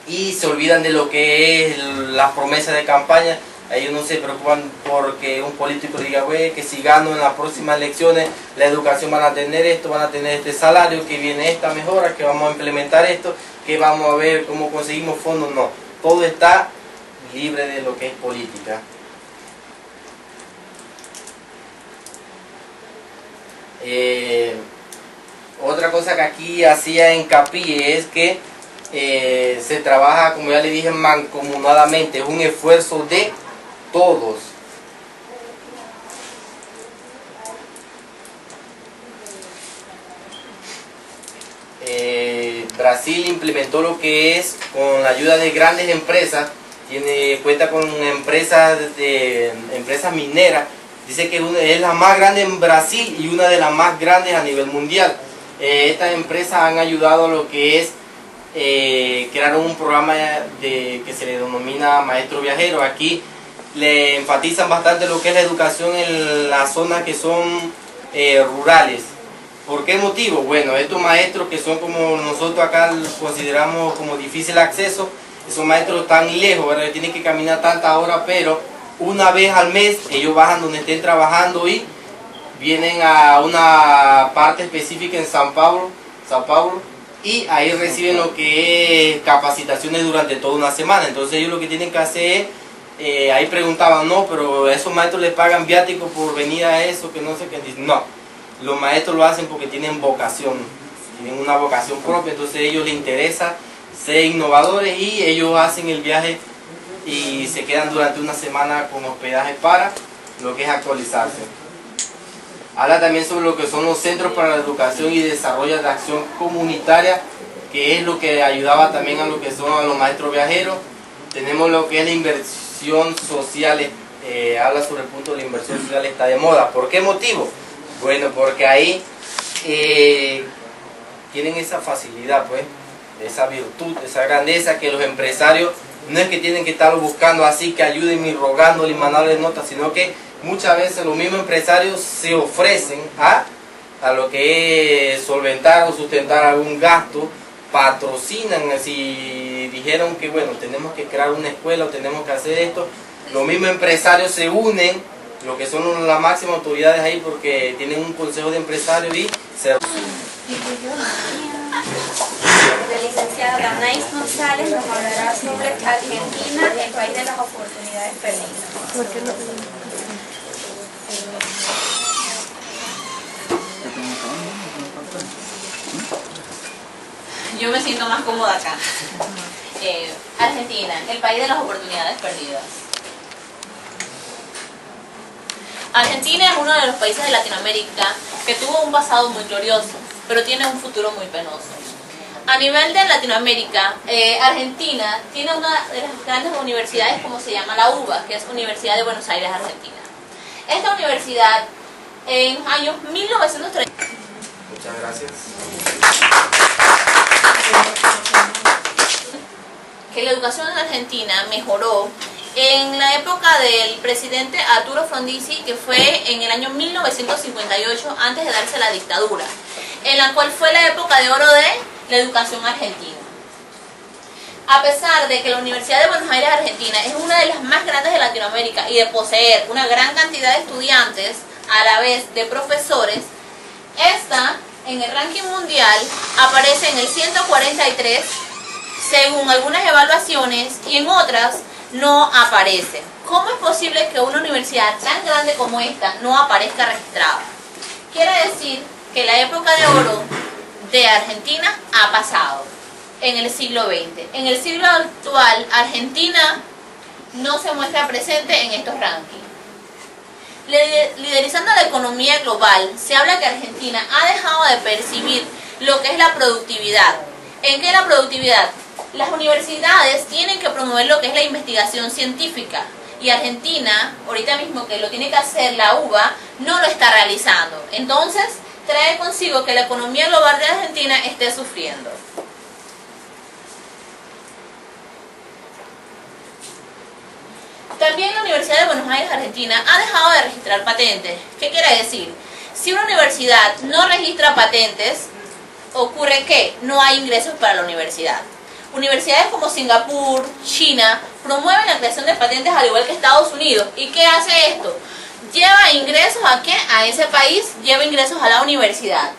Y se olvidan de lo que es las promesas de campaña. Ellos no se preocupan porque un político diga, güey, que si gano en las próximas elecciones, la educación van a tener esto, van a tener este salario, que viene esta mejora, que vamos a implementar esto, que vamos a ver cómo conseguimos fondos. No, todo está libre de lo que es política. Otra cosa que aquí hacía hincapié es que se trabaja, como ya le dije, mancomunadamente, es un esfuerzo de todos. Brasil implementó lo que es con la ayuda de grandes empresas, cuenta con empresas mineras. Dice que es la más grande en Brasil y una de las más grandes a nivel mundial. Estas empresas han ayudado a lo que es crearon un programa que se le denomina Maestro Viajero. Aquí le enfatizan bastante lo que es la educación en las zonas que son rurales. ¿Por qué motivo? Bueno, estos maestros que son como nosotros acá consideramos como difícil acceso, esos maestros están lejos, ¿verdad? Tienen que caminar tantas horas, pero una vez al mes ellos bajan donde estén trabajando y vienen a una parte específica en Sao Paulo, y ahí reciben lo que es capacitaciones durante toda una semana. Entonces ellos lo que tienen que hacer es, ahí preguntaban, no, pero a esos maestros les pagan viáticos por venir a eso, que no sé qué. No, los maestros lo hacen porque tienen vocación, tienen una vocación propia, entonces a ellos les interesa ser innovadores y ellos hacen el viaje y se quedan durante una semana con hospedaje para lo que es actualizarse. Habla también sobre lo que son los centros para la educación y desarrollo de acción comunitaria, que es lo que ayudaba también a lo que son a los maestros viajeros. Tenemos lo que es la inversión social, habla sobre el punto de la inversión social, está de moda. ¿Por qué motivo? Bueno, porque ahí tienen esa facilidad, pues, esa virtud, esa grandeza que los empresarios no es que tienen que estar buscando así que ayuden y rogando y mandarles notas, sino que muchas veces los mismos empresarios se ofrecen a lo que es solventar o sustentar algún gasto, patrocinan, si dijeron que bueno, tenemos que crear una escuela o tenemos que hacer esto, los mismos empresarios se unen, lo que son las máximas autoridades ahí porque tienen un consejo de empresarios y se... La licenciada Danais González nos hablará sobre Argentina, el país de las oportunidades perdidas. ¿Por qué no? Yo me siento más cómoda acá. Argentina, el país de las oportunidades perdidas. Argentina es uno de los países de Latinoamérica que tuvo un pasado muy glorioso, pero tiene un futuro muy penoso. A nivel de Latinoamérica, Argentina tiene una de las grandes universidades, como se llama la UBA, que es Universidad de Buenos Aires, Argentina. Esta universidad, en años 1930... Muchas gracias. Que la educación en Argentina mejoró en la época del presidente Arturo Frondizi, que fue en el año 1958, antes de darse la dictadura, en la cual fue la época de oro de la educación argentina. A pesar de que la Universidad de Buenos Aires Argentina es una de las más grandes de Latinoamérica y de poseer una gran cantidad de estudiantes, a la vez de profesores, esta en el ranking mundial aparece en el 143 según algunas evaluaciones y en otras no aparece. ¿Cómo es posible que una universidad tan grande como esta no aparezca registrada? Quiere decir que la época de oro de Argentina ha pasado en el siglo XX. En el siglo actual, Argentina no se muestra presente en estos rankings. Liderizando la economía global, se habla que Argentina ha dejado de percibir lo que es la productividad. ¿En qué la productividad? Las universidades tienen que promover lo que es la investigación científica y Argentina, ahorita mismo que lo tiene que hacer la UBA, no lo está realizando. Entonces, trae consigo que la economía global de Argentina esté sufriendo. También la Universidad de Buenos Aires, Argentina, ha dejado de registrar patentes. ¿Qué quiere decir? Si una universidad no registra patentes, ocurre que no hay ingresos para la universidad. Universidades como Singapur, China, promueven la creación de patentes al igual que Estados Unidos. ¿Y qué hace esto? Lleva ingresos a ¿qué? A ese país, lleva ingresos a la universidad.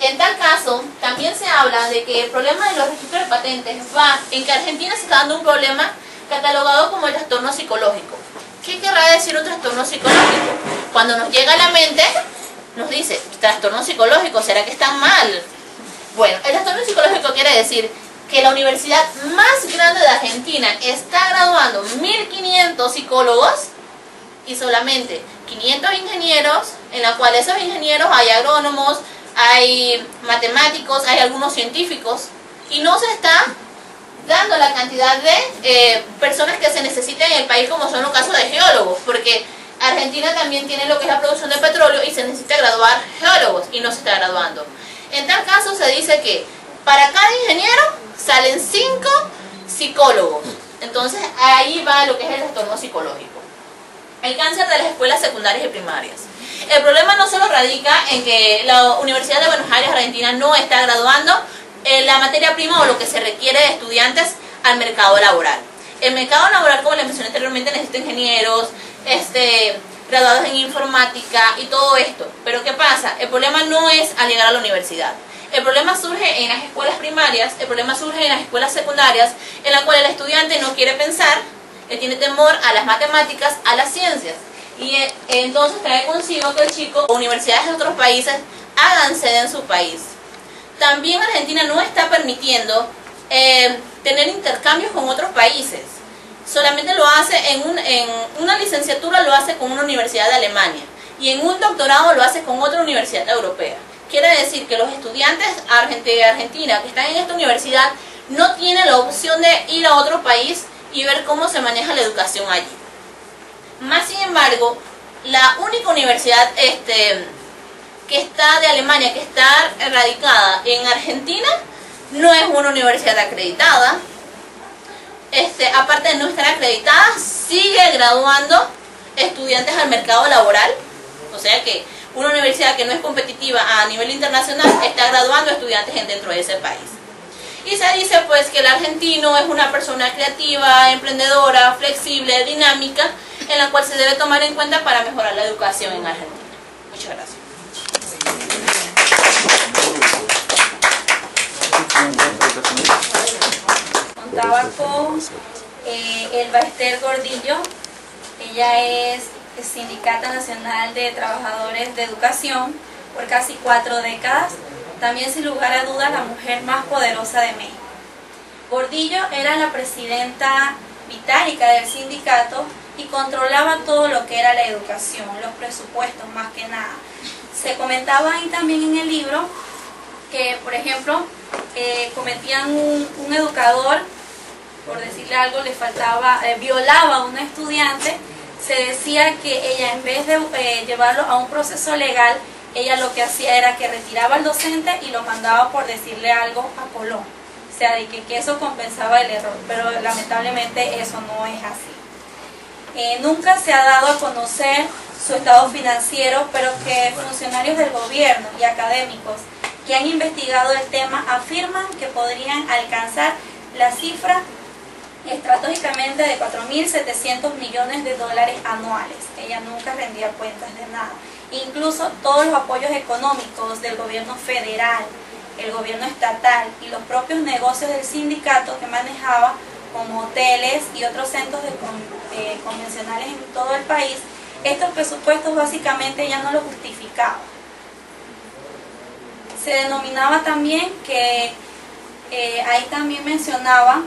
En tal caso, también se habla de que el problema de los registros de patentes va en que Argentina se está dando un problema catalogado como el trastorno psicológico. ¿Qué querrá decir un trastorno psicológico? Cuando nos llega a la mente, nos dice, trastorno psicológico, ¿será que están mal? Bueno, el trastorno psicológico quiere decir que la universidad más grande de Argentina está graduando 1.500 psicólogos y solamente 500 ingenieros, en la cual esos ingenieros hay agrónomos, hay matemáticos, hay algunos científicos, y no se está dando la cantidad de personas que se necesitan en el país, como son los casos de geólogos, porque Argentina también tiene lo que es la producción de petróleo y se necesita graduar geólogos y no se está graduando. En tal caso se dice que para cada ingeniero salen 5 psicólogos. Entonces ahí va lo que es el trastorno psicológico. El cáncer de las escuelas secundarias y primarias. El problema no solo radica en que la Universidad de Buenos Aires, Argentina, no está graduando la materia prima o lo que se requiere de estudiantes al mercado laboral. El mercado laboral, como les mencioné anteriormente, necesita ingenieros, graduados en informática y todo esto. Pero ¿qué pasa? El problema no es al llegar a la universidad. El problema surge en las escuelas primarias, el problema surge en las escuelas secundarias, en la cual el estudiante no quiere pensar, le tiene temor a las matemáticas, a las ciencias. Y entonces trae consigo que el chico o universidades de otros países hagan sede en su país. También Argentina no está permitiendo tener intercambios con otros países. Solamente lo hace en una licenciatura, lo hace con una universidad de Alemania, y en un doctorado lo hace con otra universidad europea. Quiere decir que los estudiantes de Argentina que están en esta universidad no tienen la opción de ir a otro país y ver cómo se maneja la educación allí. Más sin embargo, la única universidad que está de Alemania, que está radicada en Argentina, no es una universidad acreditada. Aparte de no estar acreditada, sigue graduando estudiantes al mercado laboral. O sea que una universidad que no es competitiva a nivel internacional está graduando estudiantes dentro de ese país. Y se dice pues que el argentino es una persona creativa, emprendedora, flexible, dinámica, en la cual se debe tomar en cuenta para mejorar la educación en Argentina. Muchas gracias. Contaba con Elba Ester Gordillo. Ella es Sindicata Nacional de Trabajadores de Educación por casi 4 décadas. También, sin lugar a dudas, la mujer más poderosa de México. Gordillo era la presidenta vitálica del sindicato y controlaba todo lo que era la educación, los presupuestos más que nada. Se comentaba ahí también en el libro que, por ejemplo, cometían un educador, por decirle algo, le faltaba, violaba a una estudiante. Se decía que ella, en vez de llevarlo a un proceso legal, ella lo que hacía era que retiraba al docente y lo mandaba, por decirle algo, a Colón. O sea, de que eso compensaba el error, pero lamentablemente eso no es así. Nunca se ha dado a conocer su estado financiero, pero que funcionarios del gobierno y académicos que han investigado el tema afirman que podrían alcanzar la cifra estratégicamente de 4.700 millones de dólares anuales. Ella nunca rendía cuentas de nada. Incluso todos los apoyos económicos del gobierno federal, el gobierno estatal y los propios negocios del sindicato que manejaba, como hoteles y otros centros convencionales en todo el país, estos presupuestos básicamente ya no los justificaban. Se denominaba también que, ahí también mencionaba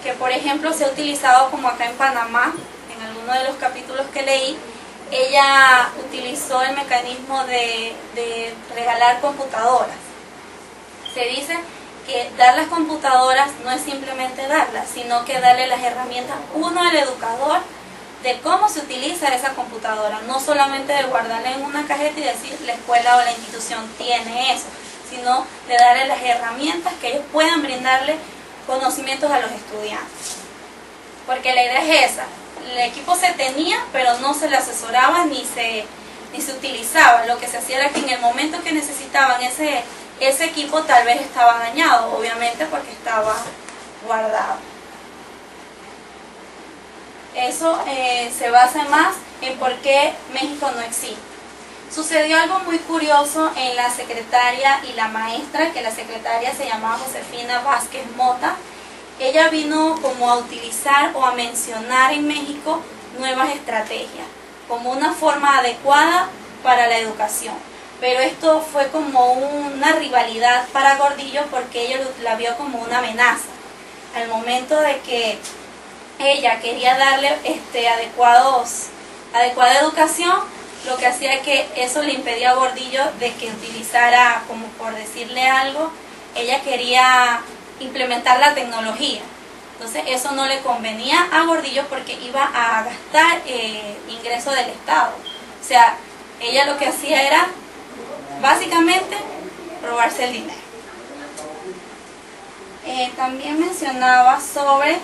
que, por ejemplo, se ha utilizado, como acá en Panamá, en alguno de los capítulos que leí, ella utilizó el mecanismo de regalar computadoras. Se dice que dar las computadoras no es simplemente darlas, sino que darle las herramientas, uno, al educador, de cómo se utiliza esa computadora, no solamente de guardarla en una cajeta y decir la escuela o la institución tiene eso, sino de darle las herramientas que ellos puedan brindarle conocimientos a los estudiantes. Porque la idea es esa, el equipo se tenía, pero no se le asesoraba ni se utilizaba. Lo que se hacía era que en el momento que necesitaban ese equipo, tal vez estaba dañado, obviamente porque estaba guardado. Eso se basa más en por qué México no existe. Sucedió algo muy curioso en la secretaria y la maestra, que la secretaria se llamaba Josefina Vázquez Mota. Ella vino como a utilizar o a mencionar en México nuevas estrategias, como una forma adecuada para la educación. Pero esto fue como una rivalidad para Gordillo, porque ella la vio como una amenaza. Al momento de que ella quería darle adecuada educación, lo que hacía que eso le impedía a Gordillo de que utilizara, como por decirle algo, ella quería implementar la tecnología. Entonces eso no le convenía a Gordillo porque iba a gastar ingresos del Estado. O sea, ella lo que hacía era básicamente robarse el dinero. También mencionaba sobre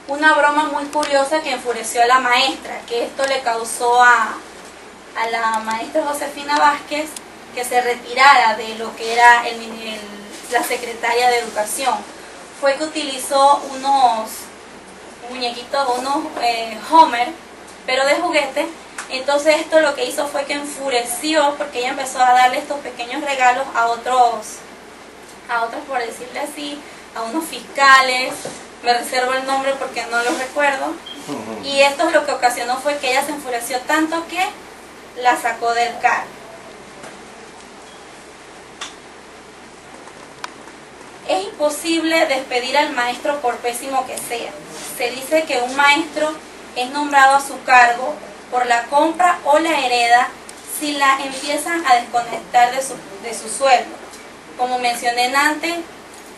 una broma muy curiosa que enfureció a la maestra, que esto le causó a a la maestra Josefina Vázquez que se retirara de lo que era la secretaria de Educación. Fue que utilizó unos muñequitos, unos Homer, pero de juguete. Entonces esto lo que hizo fue que enfureció, porque ella empezó a darle estos pequeños regalos a otros, por decirle así, a unos fiscales. Me reservo el nombre porque no lo recuerdo. Y esto lo que ocasionó fue que ella se enfureció tanto que la sacó del cargo. Es imposible despedir al maestro por pésimo que sea. Se dice que un maestro es nombrado a su cargo por la compra o la hereda si la empiezan a desconectar de su sueldo. Como mencioné antes,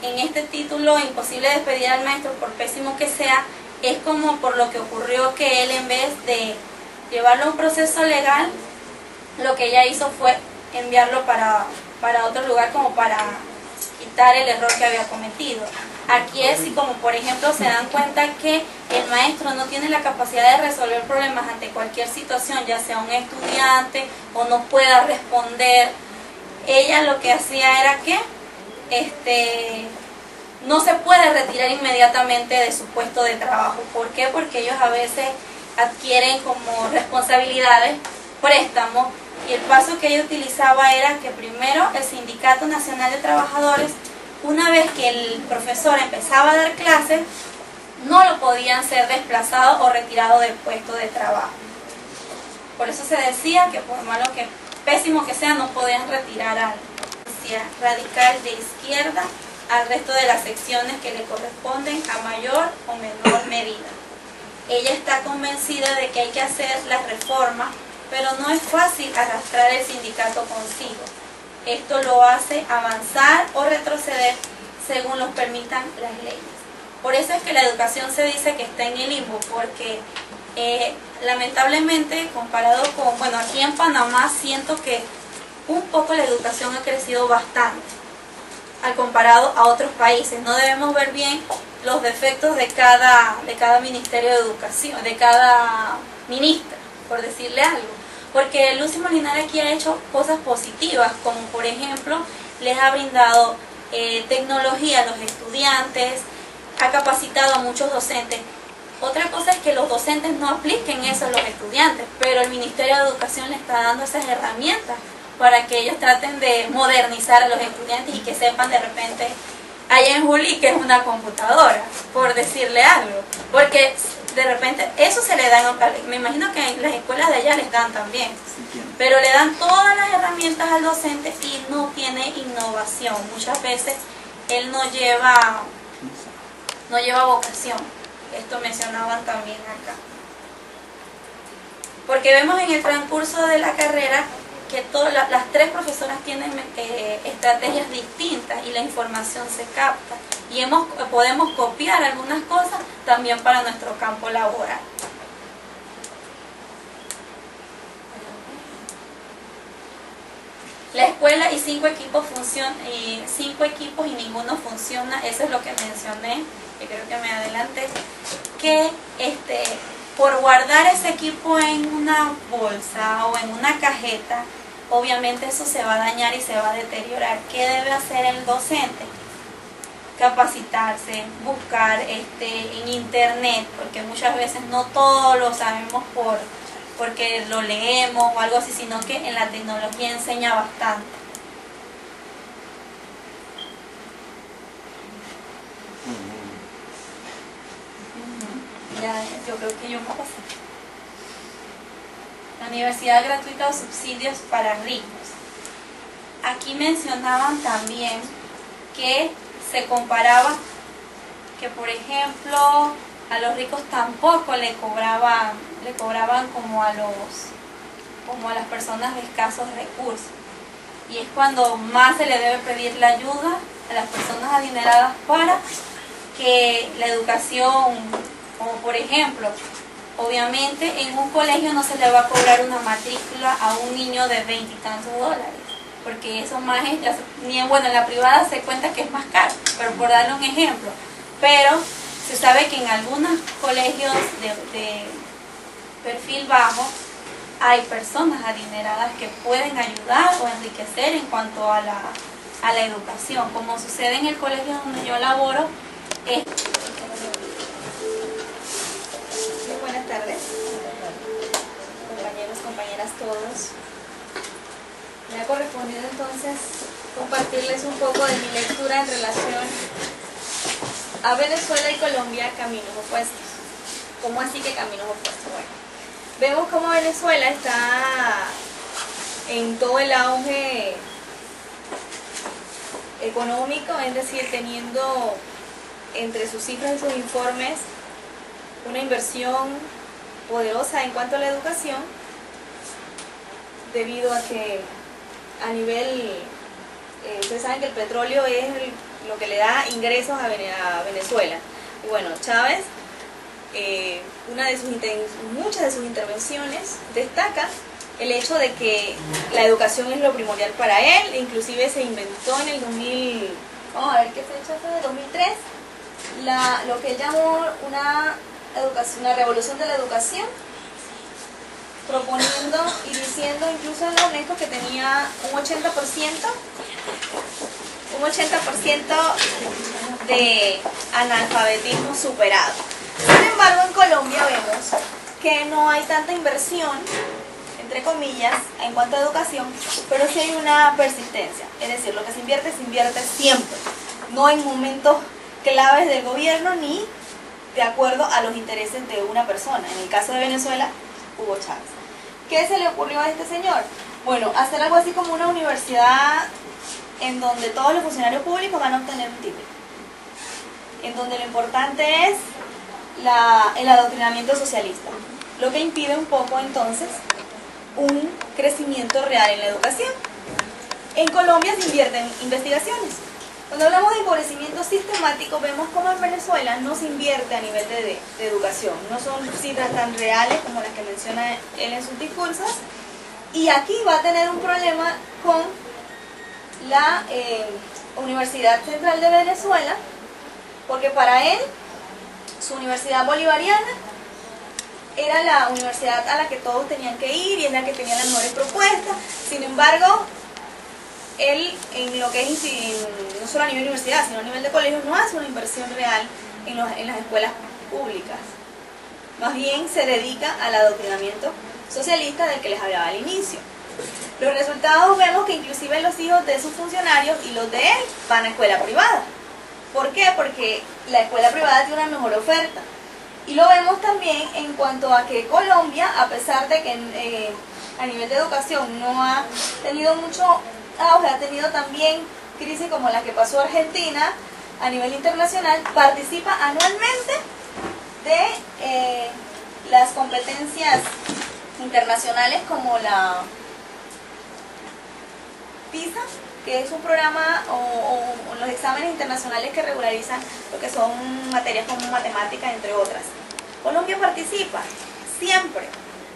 en este título, imposible despedir al maestro por pésimo que sea, es como por lo que ocurrió que él, en vez de llevarlo a un proceso legal, lo que ella hizo fue enviarlo para otro lugar como para quitar el error que había cometido. Aquí es y como por ejemplo se dan cuenta que el maestro no tiene la capacidad de resolver problemas ante cualquier situación, ya sea un estudiante o no pueda responder. Ella lo que hacía era que no se puede retirar inmediatamente de su puesto de trabajo. ¿Por qué? Porque ellos a veces adquieren como responsabilidades, préstamos, y el paso que ella utilizaba era que primero el Sindicato Nacional de Trabajadores, una vez que el profesor empezaba a dar clases, no lo podían ser desplazado o retirado del puesto de trabajo. Por eso se decía que por malo que pésimo que sea, no podían retirar al radical de izquierda al resto de las secciones que le corresponden a mayor o menor medida. Ella está convencida de que hay que hacer las reformas, pero no es fácil arrastrar el sindicato consigo. Esto lo hace avanzar o retroceder según los permitan las leyes. Por eso es que la educación se dice que está en el limbo, porque lamentablemente comparado con, bueno, aquí en Panamá siento que un poco la educación ha crecido bastante al comparado a otros países. No debemos ver bien los defectos de cada ministerio de educación, de cada ministra, por decirle algo. Porque Lucy Molinar aquí ha hecho cosas positivas, como por ejemplo, les ha brindado tecnología a los estudiantes, ha capacitado a muchos docentes. Otra cosa es que los docentes no apliquen eso a los estudiantes, pero el Ministerio de Educación le está dando esas herramientas para que ellos traten de modernizar a los estudiantes y que sepan de repente allá en Juli que es una computadora, por decirle algo. Porque de repente eso se le da, me imagino que en las escuelas de allá les dan también, pero le dan todas las herramientas al docente y no tiene innovación. Muchas veces él no lleva vocación. Esto mencionaban también acá. Porque vemos en el transcurso de la carrera que todas las tres profesoras tienen estrategias distintas y la información se capta. Y podemos copiar algunas cosas también para nuestro campo laboral. La escuela y 5 equipos y ninguno funciona. Eso es lo que mencioné, que creo que me adelanté, que por guardar ese equipo en una bolsa o en una cajeta, obviamente eso se va a dañar y se va a deteriorar. ¿Qué debe hacer el docente? Capacitarse, buscar en internet, porque muchas veces no todo lo sabemos porque lo leemos o algo así, sino que en la tecnología enseña bastante. Ya, yo creo que yo me pasé. La universidad gratuita o subsidios para ricos. Aquí mencionaban también que se comparaba que, por ejemplo, a los ricos tampoco le cobraban como a las personas de escasos recursos. Y es cuando más se le debe pedir la ayuda a las personas adineradas para que la educación, como por ejemplo, obviamente en un colegio no se le va a cobrar una matrícula a un niño de 20 y tantos dólares, porque eso más es, bueno, en la privada se cuenta que es más caro, pero por darle un ejemplo. Pero se sabe que en algunos colegios de perfil bajo hay personas adineradas que pueden ayudar o enriquecer en cuanto a la educación, como sucede en el colegio donde yo laboro. Muy buenas tardes, compañeros, compañeras, todos. Me ha correspondido entonces compartirles un poco de mi lectura en relación a Venezuela y Colombia, caminos opuestos. ¿Cómo así que caminos opuestos? Bueno, vemos cómo Venezuela está en todo el auge económico, es decir, teniendo entre sus cifras y sus informes una inversión poderosa en cuanto a la educación, debido a que a nivel, ustedes saben que el petróleo es lo que le da ingresos a Venezuela. Y bueno, Chávez, muchas de sus intervenciones destaca el hecho de que la educación es lo primordial para él. Inclusive se inventó en el 2000, vamos a ver qué fecha fue, 2003, lo que él llamó una revolución de la educación, proponiendo y diciendo incluso en la UNESCO que tenía un 80% de analfabetismo superado. Sin embargo, en Colombia vemos que no hay tanta inversión, entre comillas, en cuanto a educación, pero sí hay una persistencia. Es decir, lo que se invierte siempre, no en momentos claves del gobierno ni de acuerdo a los intereses de una persona. En el caso de Venezuela, Hugo Chávez. ¿Qué se le ocurrió a este señor? Bueno, hacer algo así como una universidad en donde todos los funcionarios públicos van a obtener un título, en donde lo importante es el adoctrinamiento socialista, lo que impide un poco entonces un crecimiento real en la educación. En Colombia se invierten en investigaciones. Cuando hablamos de empobrecimiento sistemático, vemos cómo en Venezuela no se invierte a nivel de educación. No son cifras tan reales como las que menciona él en sus discursos. Y aquí va a tener un problema con la Universidad Central de Venezuela, porque para él, su Universidad Bolivariana era la universidad a la que todos tenían que ir y es la que tenía las mejores propuestas. Sin embargo, él, en lo que es no solo a nivel de universidad, sino a nivel de colegios, no hace una inversión real en las escuelas públicas. Más bien se dedica al adoctrinamiento socialista del que les hablaba al inicio. Los resultados vemos que inclusive los hijos de sus funcionarios y los de él van a escuela privada. ¿Por qué? Porque la escuela privada tiene una mejor oferta. Y lo vemos también en cuanto a que Colombia, a pesar de que a nivel de educación no ha tenido mucho auge, ha tenido también crisis como la que pasó a Argentina a nivel internacional, participa anualmente de las competencias internacionales como la PISA, que es un programa o los exámenes internacionales que regularizan lo que son materias como matemáticas, entre otras. Colombia participa siempre,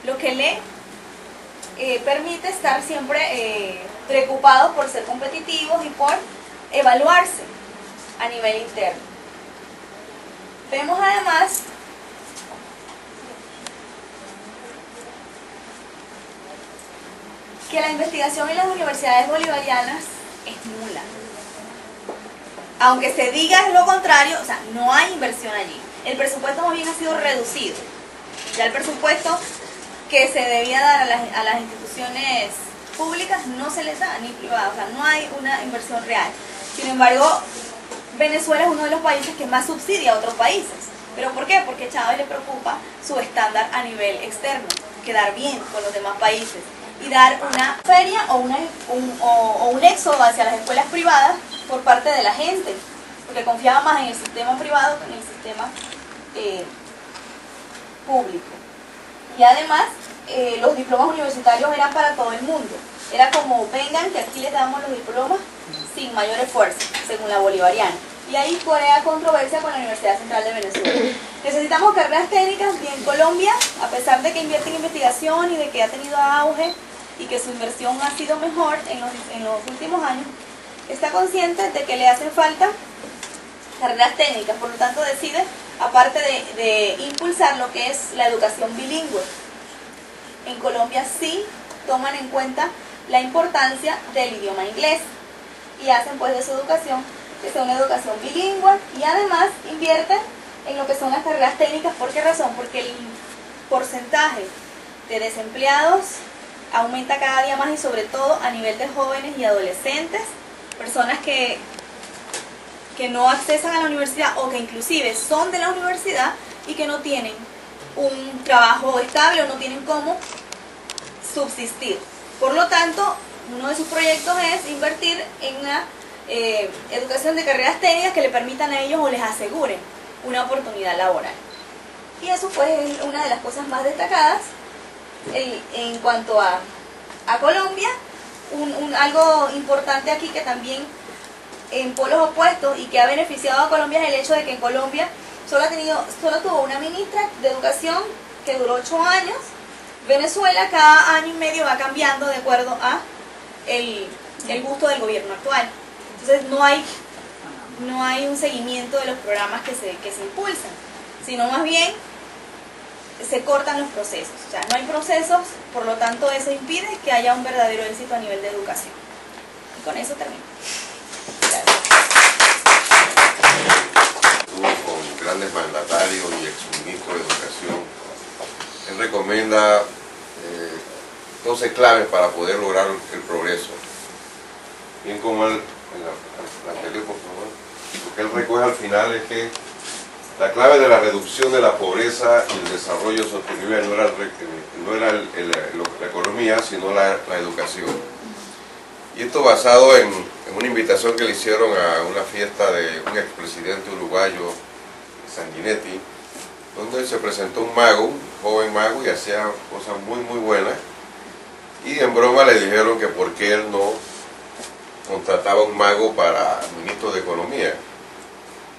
lo que le permite estar siempre preocupados por ser competitivos y por evaluarse a nivel interno. Vemos además que la investigación en las universidades bolivarianas es nula. Aunque se diga lo contrario, o sea, no hay inversión allí. El presupuesto más bien ha sido reducido. Ya el presupuesto que se debía dar a las instituciones públicas no se les da, ni privadas, o sea, no hay una inversión real. Sin embargo, Venezuela es uno de los países que más subsidia a otros países. ¿Pero por qué? Porque a Chávez le preocupa su estándar a nivel externo, quedar bien con los demás países y dar una feria o un éxodo hacia las escuelas privadas por parte de la gente, porque confiaba más en el sistema privado que en el sistema público. Y además, los diplomas universitarios eran para todo el mundo. Era como, vengan que aquí les damos los diplomas sin mayor esfuerzo, según la bolivariana. Y ahí crea controversia con la Universidad Central de Venezuela. Necesitamos carreras técnicas, y en Colombia, a pesar de que invierte en investigación y de que ha tenido auge y que su inversión ha sido mejor en los últimos años, está consciente de que le hacen falta carreras técnicas. Por lo tanto, decide, aparte de impulsar lo que es la educación bilingüe en Colombia sí toman en cuenta la importancia del idioma inglés y hacen pues de su educación que sea una educación bilingüe y además invierten en lo que son las carreras técnicas. ¿Por qué razón? Porque el porcentaje de desempleados aumenta cada día más y sobre todo a nivel de jóvenes y adolescentes, personas que no accesan a la universidad o que inclusive son de la universidad y que no tienen un trabajo estable o no tienen cómo subsistir. Por lo tanto, uno de sus proyectos es invertir en una educación de carreras técnicas que le permitan a ellos o les aseguren una oportunidad laboral. Y eso pues es una de las cosas más destacadas en cuanto a Colombia. Algo importante aquí que también en polos opuestos y que ha beneficiado a Colombia es el hecho de que en Colombia solo tuvo una ministra de educación que duró 8 años. Venezuela cada año y medio va cambiando de acuerdo a el gusto del gobierno actual. Entonces no hay un seguimiento de los programas que se impulsan, sino más bien se cortan los procesos. O sea, no hay procesos, por lo tanto eso impide que haya un verdadero éxito a nivel de educación. Y con eso termino. Estuvo con grandes mandatarios y exministros de educación. Él recomienda 12 claves para poder lograr el progreso. Bien como él, la anterior, por favor, lo que él recoge al final es que la clave de la reducción de la pobreza y el desarrollo sostenible no era la economía, sino la educación. Y esto basado en una invitación que le hicieron a una fiesta de un expresidente uruguayo, Sanguinetti, donde se presentó un mago, un joven mago, y hacía cosas muy muy buenas. Y en broma le dijeron que por qué él no contrataba un mago para ministro de Economía.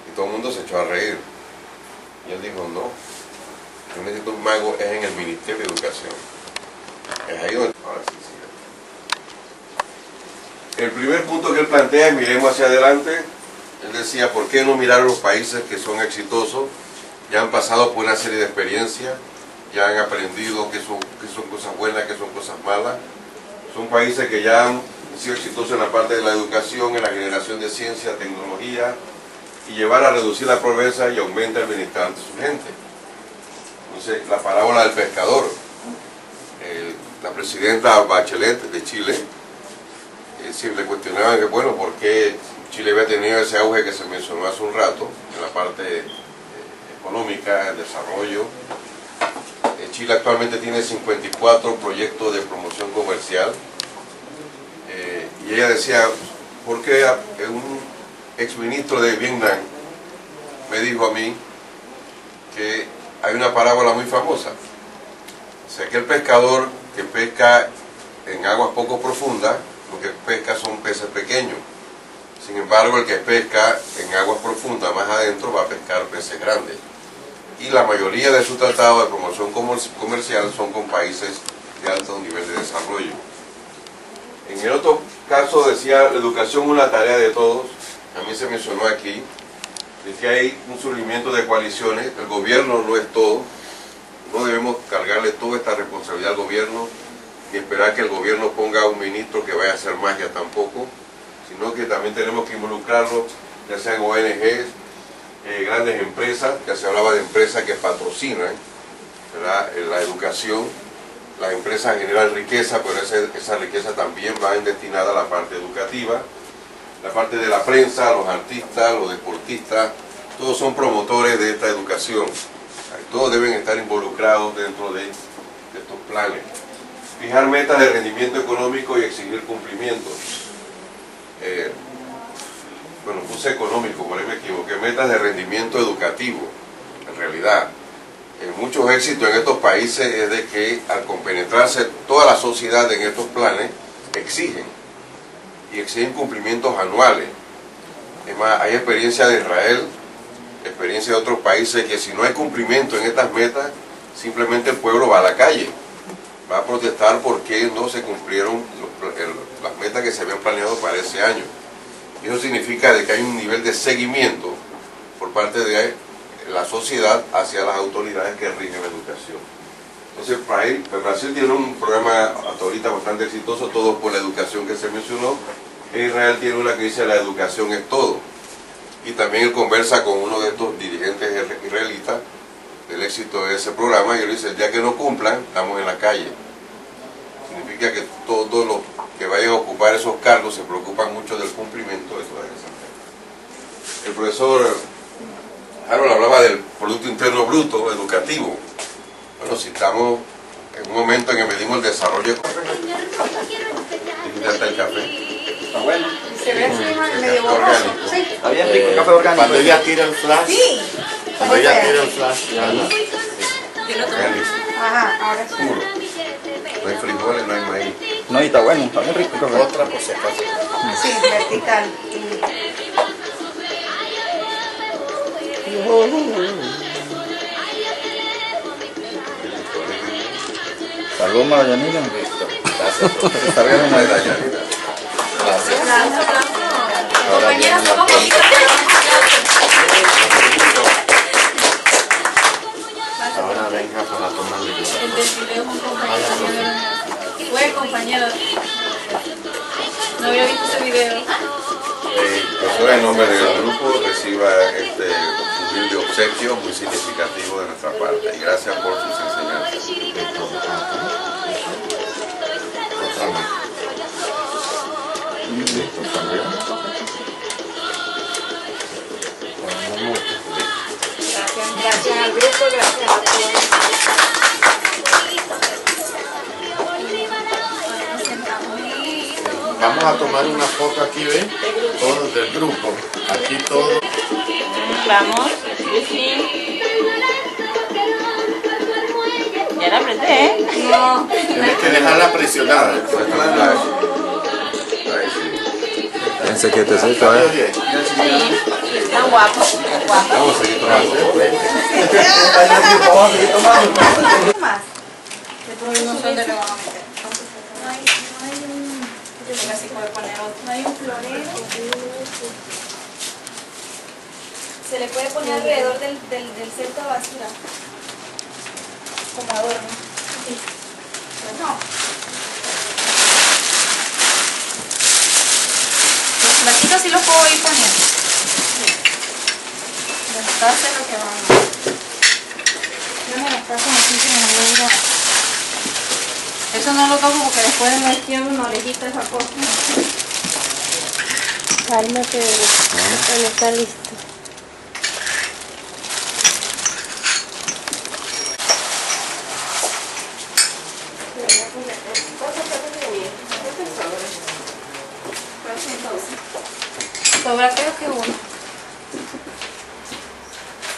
Y todo el mundo se echó a reír. Y él dijo, no, yo necesito un mago es en el Ministerio de Educación. Es ahí donde... Ahora sí, sigue. El primer punto que él plantea, y miremos hacia adelante, él decía, ¿por qué no mirar a los países que son exitosos? Ya han pasado por una serie de experiencias, ya han aprendido qué son cosas buenas, qué son cosas malas. Son países que ya han sido exitosos en la parte de la educación, en la generación de ciencia, tecnología, y llevar a reducir la pobreza y aumenta el bienestar de su gente. Entonces, la parábola del pescador. La presidenta Bachelet de Chile le cuestionaban que, bueno, ¿por qué Chile había tenido ese auge que se mencionó hace un rato en la parte económica, el desarrollo? Chile actualmente tiene 54 proyectos de promoción comercial. Y ella decía, ¿por qué un exministro de Vietnam me dijo a mí que hay una parábola muy famosa? O sea, que el pescador que pesca en aguas poco profundas, lo que pesca son peces pequeños. Sin embargo, el que pesca en aguas profundas, más adentro, va a pescar peces grandes. Y la mayoría de sus tratados de promoción comercial son con países de alto nivel de desarrollo. En el otro caso decía, la educación es una tarea de todos. También se mencionó aquí, de que hay un surgimiento de coaliciones, el gobierno no es todo, no debemos cargarle toda esta responsabilidad al gobierno, ni esperar que el gobierno ponga a un ministro que vaya a hacer magia tampoco, sino que también tenemos que involucrarlo, ya sean ONGs, grandes empresas, que se hablaba de empresas que patrocinan, ¿verdad?, la educación. Las empresas generan riqueza, pero esa riqueza también va destinada a la parte educativa. La parte de la prensa, los artistas, los deportistas, todos son promotores de esta educación. Todos deben estar involucrados dentro de estos planes. Fijar metas de rendimiento económico y exigir cumplimientos. Bueno, puse económico, por ahí me equivoqué. Metas de rendimiento educativo, en realidad. Muchos éxitos en estos países es de que al compenetrarse toda la sociedad en estos planes, exigen cumplimientos anuales. Es más, hay experiencia de Israel, experiencia de otros países, que si no hay cumplimiento en estas metas, simplemente el pueblo va a la calle, va a protestar porque no se cumplieron las metas que se habían planeado para ese año. Y eso significa de que hay un nivel de seguimiento por parte de la sociedad hacia las autoridades que rigen la educación. Entonces, Brasil tiene un programa hasta ahorita bastante exitoso, todo por la educación que se mencionó. Israel tiene una que dice la educación es todo. Y también él conversa con uno de estos dirigentes israelitas del éxito de ese programa y él dice, el día que no cumplan, estamos en la calle. Significa que todos los que vayan a ocupar esos cargos se preocupan mucho del cumplimiento de todas esas leyes. El profesor Harold hablaba del Producto Interno Bruto educativo. Bueno, si estamos en un momento en que medimos el desarrollo económico, el café. Está bueno. Se ve así medio borroso. Sí. Está bien rico el café orgánico. Cuando ella tira el flash, Sí. cuando ella tira el flash, ya Ajá, ahora sí. Puro. No hay frijoles, no hay maíz. No, y está bueno, está bien rico el café. otra por si acaso. Sí, vertical. Salud, Marianita. Listo. Gracias. Está bien, Marianita. Gracias. Compañeras, somos poquitos. Ahora venga para tomar el El del video es un compañero mío de la universidad. Fue compañero. No había visto ese video. Profesora, en nombre del grupo, reciba este humilde obsequio muy significativo de nuestra parte y gracias por sus enseñanzas. Gracias al grupo, gracias a todos. Vamos a tomar una foto aquí, ¿ven? Todos del grupo. Aquí todos. Vamos. Sí. Ya la apreté, ¿eh? No. Tienes que dejarla presionada. Piensa que te acerca, Oye, Sí. Están guapos. Guapos. Vamos a seguir tomando. Vamos a seguir tomando. Más. No sé dónde le van a meter. No hay un... Así puede poner otro. No hay un florero. Se le puede poner alrededor del cesto de basura. Como adorno. Sí. Pues no. Los platitos sí los puedo ir poniendo. Gastarse lo que van a... Yo me gastar como 15 minutos. Eso no lo toco porque después me tiene una orejita esa cosa. Cálmate, no está listo. Sobra creo que uno.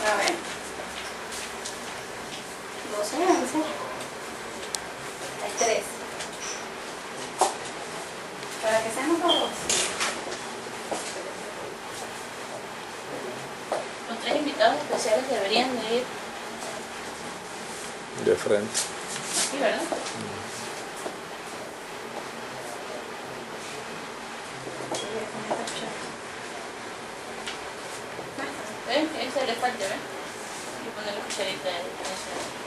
A ver. 12, 11. Hay 3. Para que seamos todos. Los 3 invitados especiales deberían de ir de frente. aquí, ¿verdad? ¿Ven? Ese le falta, ¿ven? Y poner la cucharita en ese.